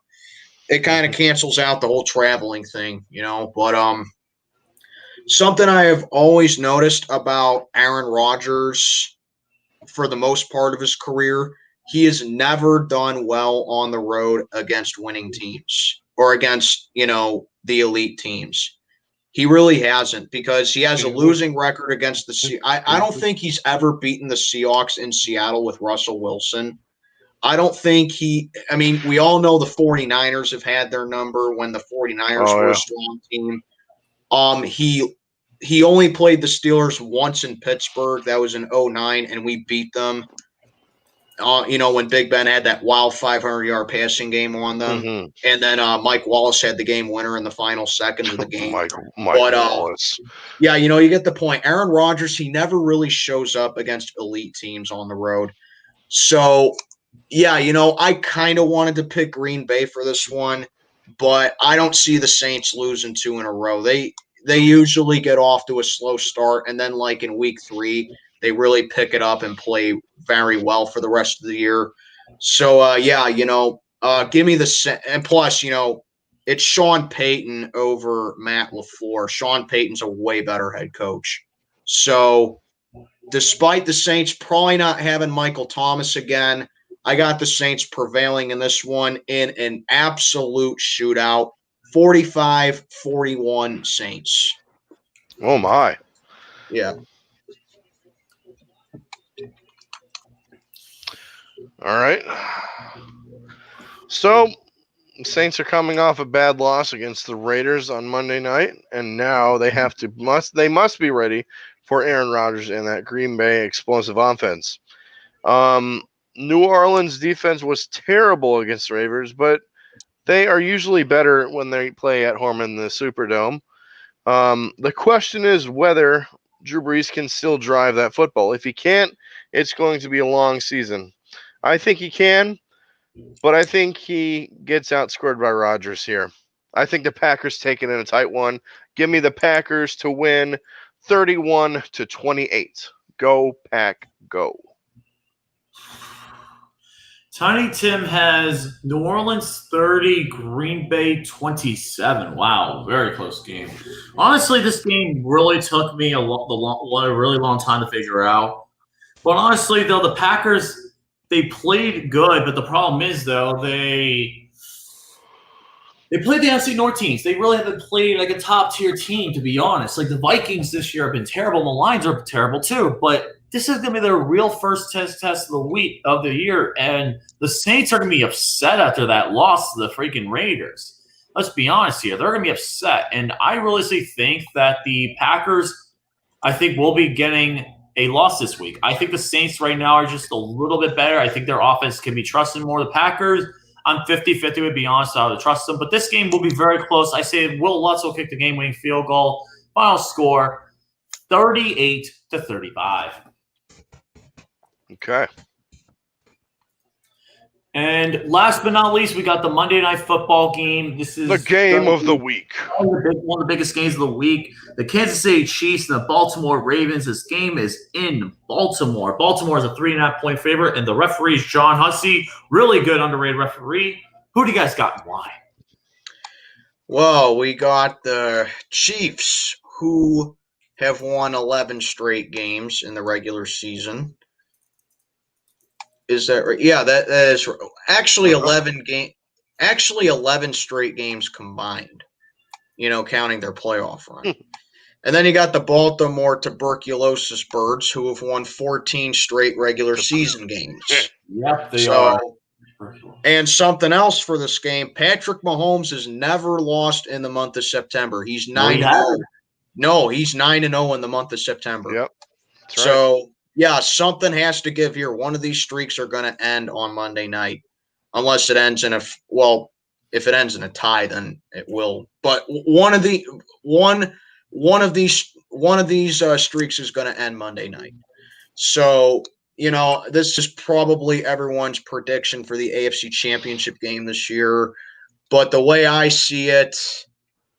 it kind of cancels out the whole traveling thing, you know. But something I have always noticed about Aaron Rodgers for the most part of his career, he has never done well on the road against winning teams or against, you know, the elite teams. He really hasn't because he has a losing record against the Seahawks. I don't think he's ever beaten the Seahawks in Seattle with Russell Wilson. I don't think we all know the 49ers have had their number when the 49ers were a strong team. He only played the Steelers once in Pittsburgh. That was in 2009, and we beat them. when Big Ben had that wild 500-yard passing game on them. Mhm. And then Mike Wallace had the game winner in the final seconds of the game. Mike But, Wallace. Yeah, you get the point. Aaron Rodgers, he never really shows up against elite teams on the road. So, yeah, I kind of wanted to pick Green Bay for this one, but I don't see the Saints losing 2 in a row. They usually get off to a slow start, and then like in week 3, they really pick it up and play very well for the rest of the year. So, yeah, give me the – and plus, it's Sean Payton over Matt LaFleur. Sean Payton's a way better head coach. So despite the Saints probably not having Michael Thomas again, I got the Saints prevailing in this one in an absolute shootout, 45-41 Saints. Oh, my. Yeah. All right. So Saints are coming off a bad loss against the Raiders on Monday night, and now they must be ready for Aaron Rodgers and that Green Bay explosive offense. New Orleans defense was terrible against the Raiders, but they are usually better when they play at home in the Superdome. The question is whether Drew Brees can still drive that football. If he can't, it's going to be a long season. I think he can, but I think he gets outscored by Rodgers here. I think the Packers take it in a tight one. Give me the Packers to win 31-28. Go, Pack, go. Tiny Tim has New Orleans 30, Green Bay 27. Wow, very close game. Honestly, this game really took me a really long time to figure out. But honestly, though, the Packers, they played good, but the problem is, though, they played the NFC North teams. They really haven't played like a top-tier team, to be honest. Like the Vikings this year have been terrible, and the Lions are terrible too. But this is going to be their real first test of the year, and the Saints are going to be upset after that loss to the freaking Raiders. Let's be honest here. They're going to be upset, and I really think that the Packers, I think, will be getting a loss this week. I think the Saints right now are just a little bit better. I think their offense can be trusted more. The Packers, I'm 50-50, to be honest. I would trust them. But this game will be very close. I say Will Lutz will kick the game-winning field goal. Final score, 38-35. Okay. And last but not least, we got the Monday Night Football game. This is the game of the week. One of the biggest games of the week. The Kansas City Chiefs and the Baltimore Ravens. This game is in Baltimore. Baltimore is a 3.5-point favorite, and the referee is John Hussey. Really good, underrated referee. Who do you guys got and why? Well, we got the Chiefs, who have won 11 straight games in the regular season. Is that right? Yeah, that is actually 11 straight games combined, counting their playoff run. And then you got the Baltimore tuberculosis birds, who have won 14 straight regular season games. Yep, they are. And something else for this game, Patrick Mahomes has never lost in the month of September. He's 9-0. No, he's 9-0 in the month of September. Yep. That's so right. Yeah, something has to give here. One of these streaks are going to end on Monday night, unless it ends if it ends in a tie, then it will. But one of these streaks is going to end Monday night. So this is probably everyone's prediction for the AFC Championship game this year. But the way I see it,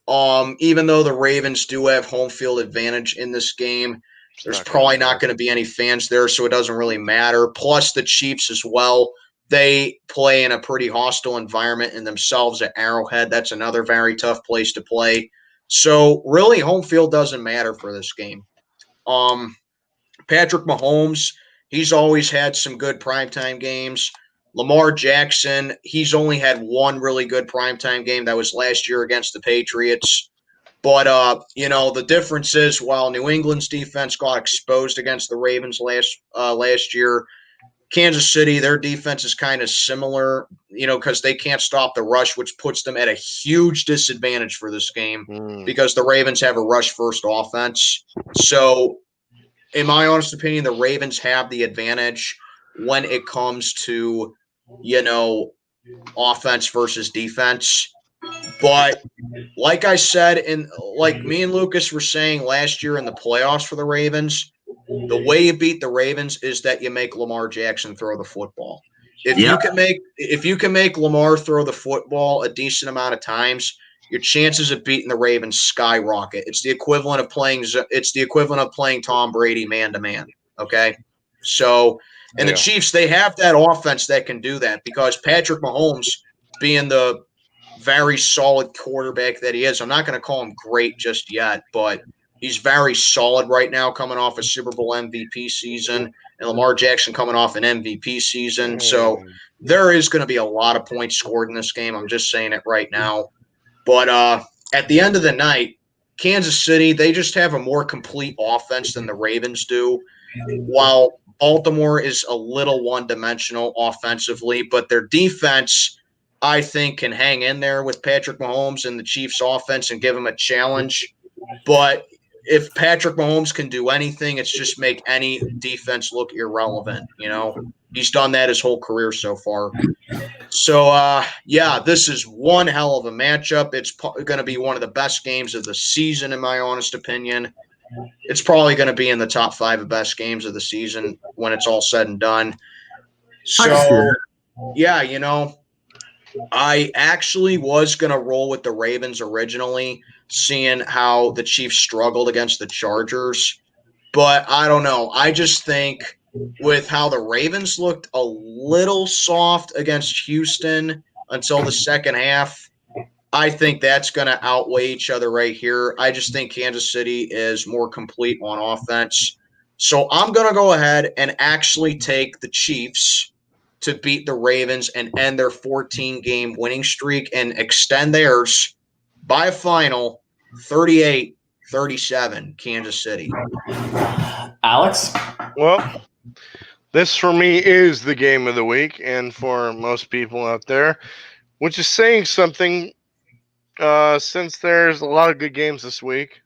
even though the Ravens do have home field advantage in this game, there's probably not going to be any fans there, so it doesn't really matter. Plus, the Chiefs as well, they play in a pretty hostile environment in themselves at Arrowhead. That's another very tough place to play. So, really, home field doesn't matter for this game. Patrick Mahomes, he's always had some good primetime games. Lamar Jackson, he's only had one really good primetime game. That was last year against the Patriots. But, the difference is while New England's defense got exposed against the Ravens last year, Kansas City, their defense is kind of similar, because they can't stop the rush, which puts them at a huge disadvantage for this game because the Ravens have a rush-first offense. So, in my honest opinion, the Ravens have the advantage. when it comes to, you know, offense versus defense. But like I said, and like me and Lucas were saying last year in the playoffs for the Ravens, the way you beat the Ravens is that you make Lamar Jackson throw the football. If you can make Lamar throw the football a decent amount of times, your chances of beating the Ravens skyrocket. It's the equivalent of playing Tom Brady man to man. Okay, so and the Chiefs, they have that offense that can do that because Patrick Mahomes, being the very solid quarterback that he is, I'm not going to call him great just yet, but he's very solid right now, coming off a Super Bowl MVP season, and Lamar Jackson coming off an MVP season. So there is going to be a lot of points scored in this game. I'm just saying it right now. But at the end of the night, Kansas City, they just have a more complete offense than the Ravens do, while Baltimore is a little one-dimensional offensively. But their defense, I think, can hang in there with Patrick Mahomes and the Chiefs' offense and give him a challenge. But if Patrick Mahomes can do anything, it's just make any defense look irrelevant. You know, he's done that his whole career so far. So, yeah, this is one hell of a matchup. It's going to be one of the best games of the season, in my honest opinion. It's probably going to be in the top 5 of best games of the season when it's all said and done. So, yeah, you know, I actually was going to roll with the Ravens originally, seeing how the Chiefs struggled against the Chargers. But I don't know. I just think with how the Ravens looked a little soft against Houston until the second half, I think that's going to outweigh each other right here. I just think Kansas City is more complete on offense. So I'm going to go ahead and actually take the Chiefs to beat the Ravens and end their 14-game winning streak and extend theirs by a final 38-37, Kansas City. Alex? Well, this for me is the game of the week, and for most people out there, which is saying something since there's a lot of good games this week.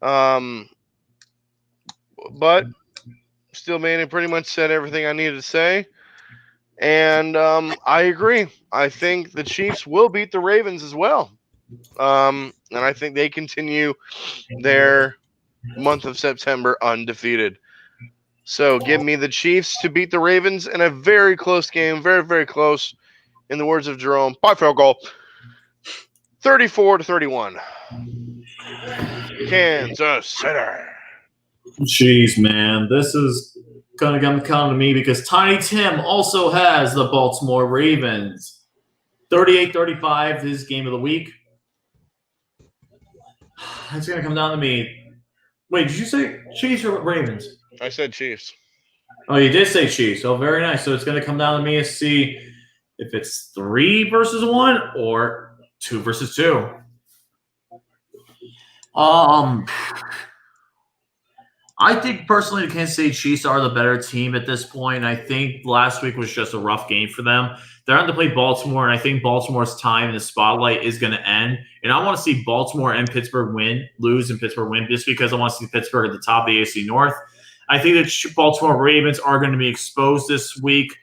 But Steel Manning pretty much said everything I needed to say. And I agree. I think the Chiefs will beat the Ravens as well. And I think they continue their month of September undefeated. So give me the Chiefs to beat the Ravens in a very close game. Very, very close. In the words of Jerome, by field goal. 34-31. Kansas City. Jeez, man. This is going to come to me because Tiny Tim also has the Baltimore Ravens. 38-35, his game of the week. It's going to come down to me. Wait, did you say Chiefs or Ravens? I said Chiefs. Oh, you did say Chiefs. Oh, very nice. So it's going to come down to me to see if it's 3 versus 1 or 2 versus 2. I think personally the Kansas City Chiefs are the better team at this point. I think last week was just a rough game for them. They're having to play Baltimore, and I think Baltimore's time in the spotlight is going to end. And I want to see Baltimore and Pittsburgh lose and Pittsburgh win, just because I want to see Pittsburgh at the top of the AFC North. I think the Baltimore Ravens are going to be exposed this week.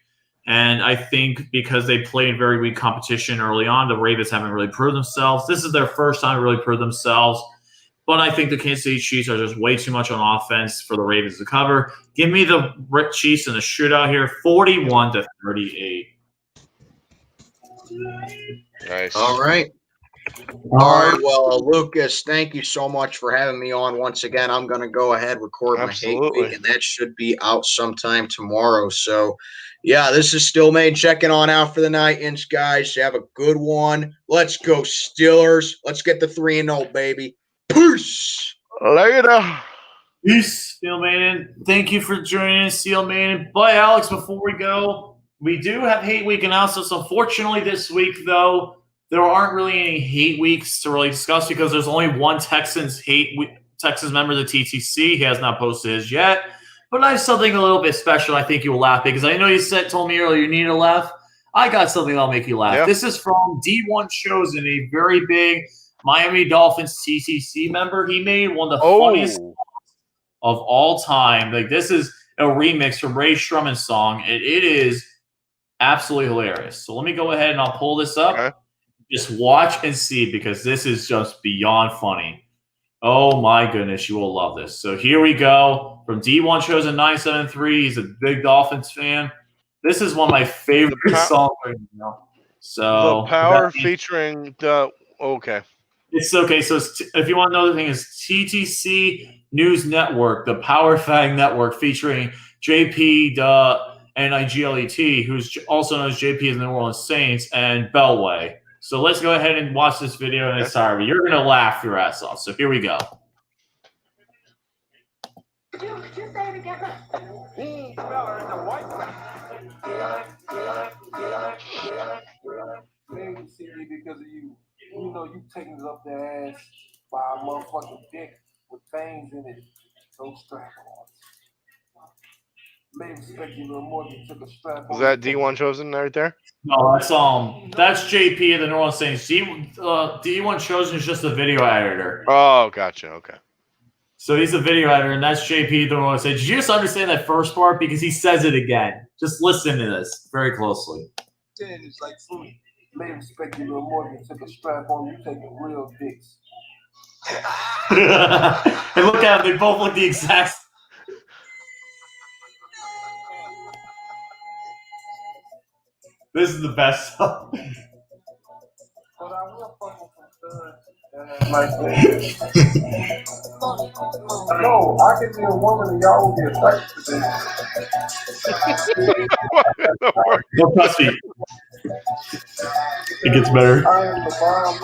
And I think because they played very weak competition early on, the Ravens haven't really proved themselves. This is their first time to really prove themselves. But I think the Kansas City Chiefs are just way too much on offense for the Ravens to cover. Give me the Chiefs in the shootout here, 41-38. Nice. All right. All right. Well, Lucas, thank you so much for having me on once again. I'm going to go ahead record my hate week, and that should be out sometime tomorrow. So, yeah, this is Still Made checking on out for the night, and guys, have a good one. Let's go Steelers. Let's get the 3-0, baby. Peace. Later. Peace, Steel Man. Thank you for joining us, Steel Man. Bye, Alex. Before we go, we do have Hate Week announcements. Unfortunately, this week, though, there aren't really any hate weeks to really discuss because there's only one Texans member of the TTC. He has not posted his yet. But I have something a little bit special. I think you will laugh because I know you told me earlier you need to laugh. I got something that'll make you laugh. Yeah. This is from D1 Chosen, a very big Miami Dolphins TTC member. He made one of the funniest of all time. Like, this is a remix from Ray Shrumman's song. It is absolutely hilarious. So let me go ahead and I'll pull this up. Okay. Just watch and see because this is just beyond funny. Oh my goodness, you will love this. So here we go from D1 Chosen 973. He's a big Dolphins fan. This is one of my favorite songs right now. So The Power featuring the okay. It's okay. So if you want to know, the thing is TTC News Network, the Power Fang Network, featuring JP NIGLET, who's also known as JP as the New Orleans Saints, and Bellway. So let's go ahead and watch this video in its entirety. You're going to laugh your ass off. So here we go. Could you say it again? Because of you. You know you taking it up their ass by a motherfucking dick with veins in it. So strap-ons. Made respect you a little more than you took a strap-on. Is that D1 Chosen right there? No, that's JP of the New Orleans Saints. D1 Chosen is just a video editor. Oh, gotcha. Okay. So he's a video editor, and that's JP of the New Orleans Saints. Did you just understand that first part? Because he says it again. Just listen to this very closely. It's like food. Made respect you a little more than you took a strap-on. You taking real dicks. And look at them. They both look the exact. This is the best song. But I will fucking like that. No, I can be a woman and y'all will be attracted to this. No, trust me. It gets better. I am the bomb.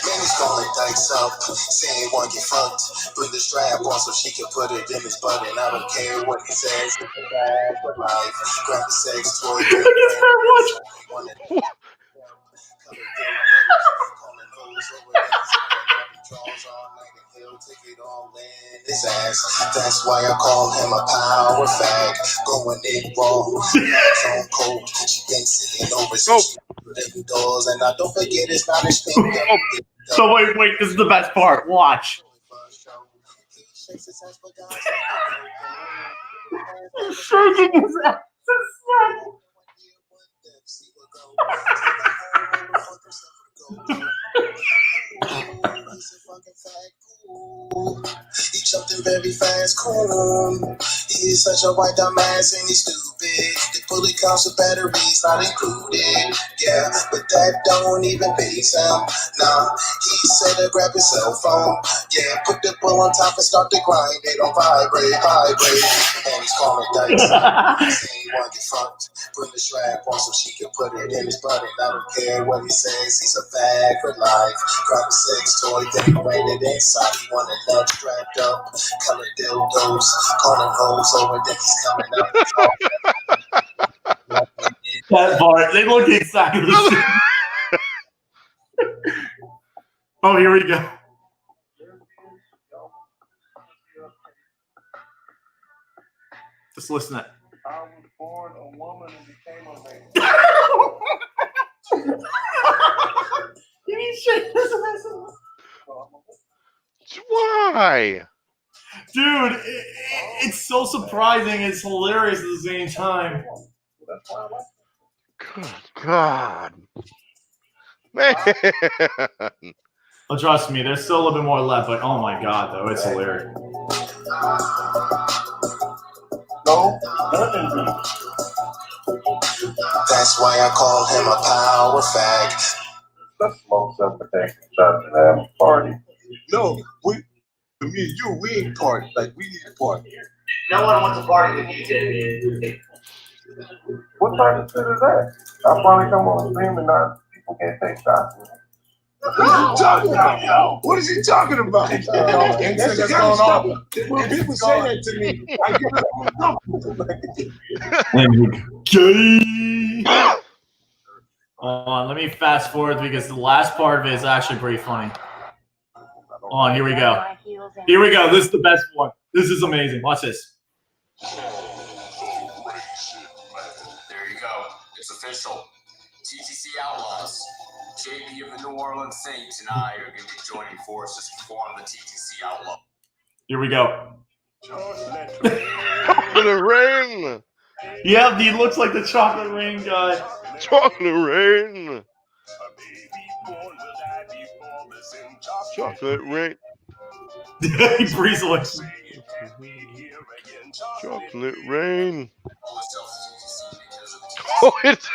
Manny's calling dikes up, saying one get fucked. Bring the strap on so she can put it in his butt, and I don't care what he says. It's a bad for life. Grab the sex toy. His ass. That's why I call him a power fag. Going in raw, on cold. She been sitting over since she doors, and I don't forget it's not a thing. So wait, this is the best part. Watch. He's shaking his ass. He jumped in very fast, cool. He's such a white dumbass and he's stupid. The pulley comes with batteries not included. Yeah, but that don't even phase him. Nah, he said to grab his cell phone. Yeah, put the pull on top and start to grind. They don't vibrate. And he's calling dice. Saying he want to get fucked. Bring the strap on so she can put it in his butt. And I don't care what he says. He's a fag for life. Grab a sex toy, decorated inside. He want a nut strapped up. Colored dildos. Calling hoes over. Then he's coming up. That part. They look exactly the same. Oh, here we go. Just listen to that. I was born a woman and became a man. You mean shit? Why? Dude, it's so surprising. It's hilarious at the same time. Good God. Man. Oh, trust me, there's still a little bit more left, but oh my god, though, it's hilarious. No, That's why I call him a power fag. let's smoke self-protection shots and have a party. No, me and you, we ain't party. Like, we need a party. No one wants a party with you, JP. What type of shit is that? I finally come on stream and now people can't take shots. What are you talking about? What is he talking about? That's going on. When people say that to me, I get Let me fast forward because the last part of it is actually pretty funny. Hold on, here we go. Here we go. This is the best one. This is amazing. Watch this. There you go. It's official. TTC Outlaws. JP of the New Orleans Saints and I are going to be joining forces to form the TTC Outlaws. Here we go. Chocolate rain. Yeah, he looks like the chocolate rain guy. Chocolate rain. Chocolate rain. He breathes like Chocolate rain. All this stuff is because of the Oh, it's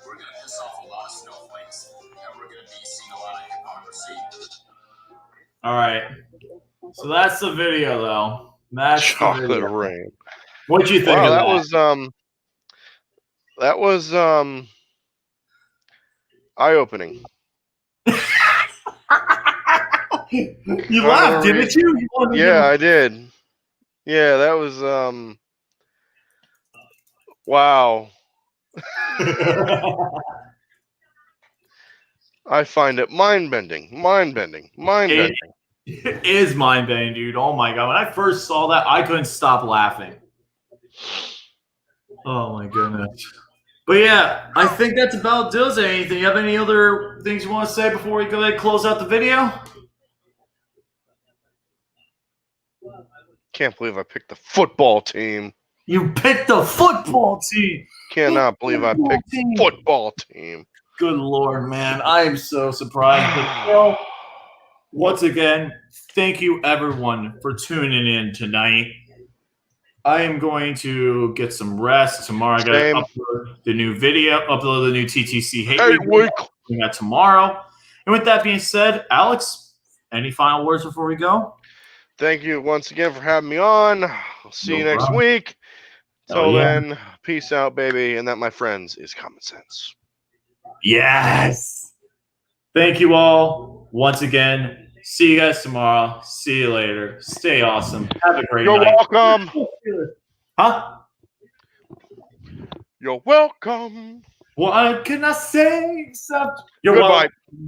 we're gonna piss off a lot of snowflakes, and we're gonna be seeing a lot of hypocrisy. All right. So that's the video, though. That's the chocolate video. rain. What'd you think Wow, of that that? was eye-opening. You laughed, didn't you? Yeah, I did. Yeah, that was wow. I find it mind-bending. It is mind-bending, dude. Oh my god. When I first saw that, I couldn't stop laughing. Oh my goodness. But yeah, I think that's about does it. Anything? You have any other things you want to say before we go ahead and close out the video? Can't believe I picked the football team. You picked the football team. Cannot believe I picked the football team. Good Lord, man. I am so surprised. But still, once again, thank you everyone for tuning in tonight. I am going to get some rest tomorrow. I got to Same. upload the new video, upload the new TTC Hate Hey, Week. week. Doing that tomorrow. And with that being said, Alex, any final words before we go? Thank you once again for having me on. I'll see you No next problem. week. Till Oh, yeah. then, peace out, baby. And that, my friends, is common sense. Yes. Thank you all once again. See you guys tomorrow. See you later. Stay awesome. Have a great You're night. welcome. Huh? You're welcome. What can I say except you're Goodbye. welcome.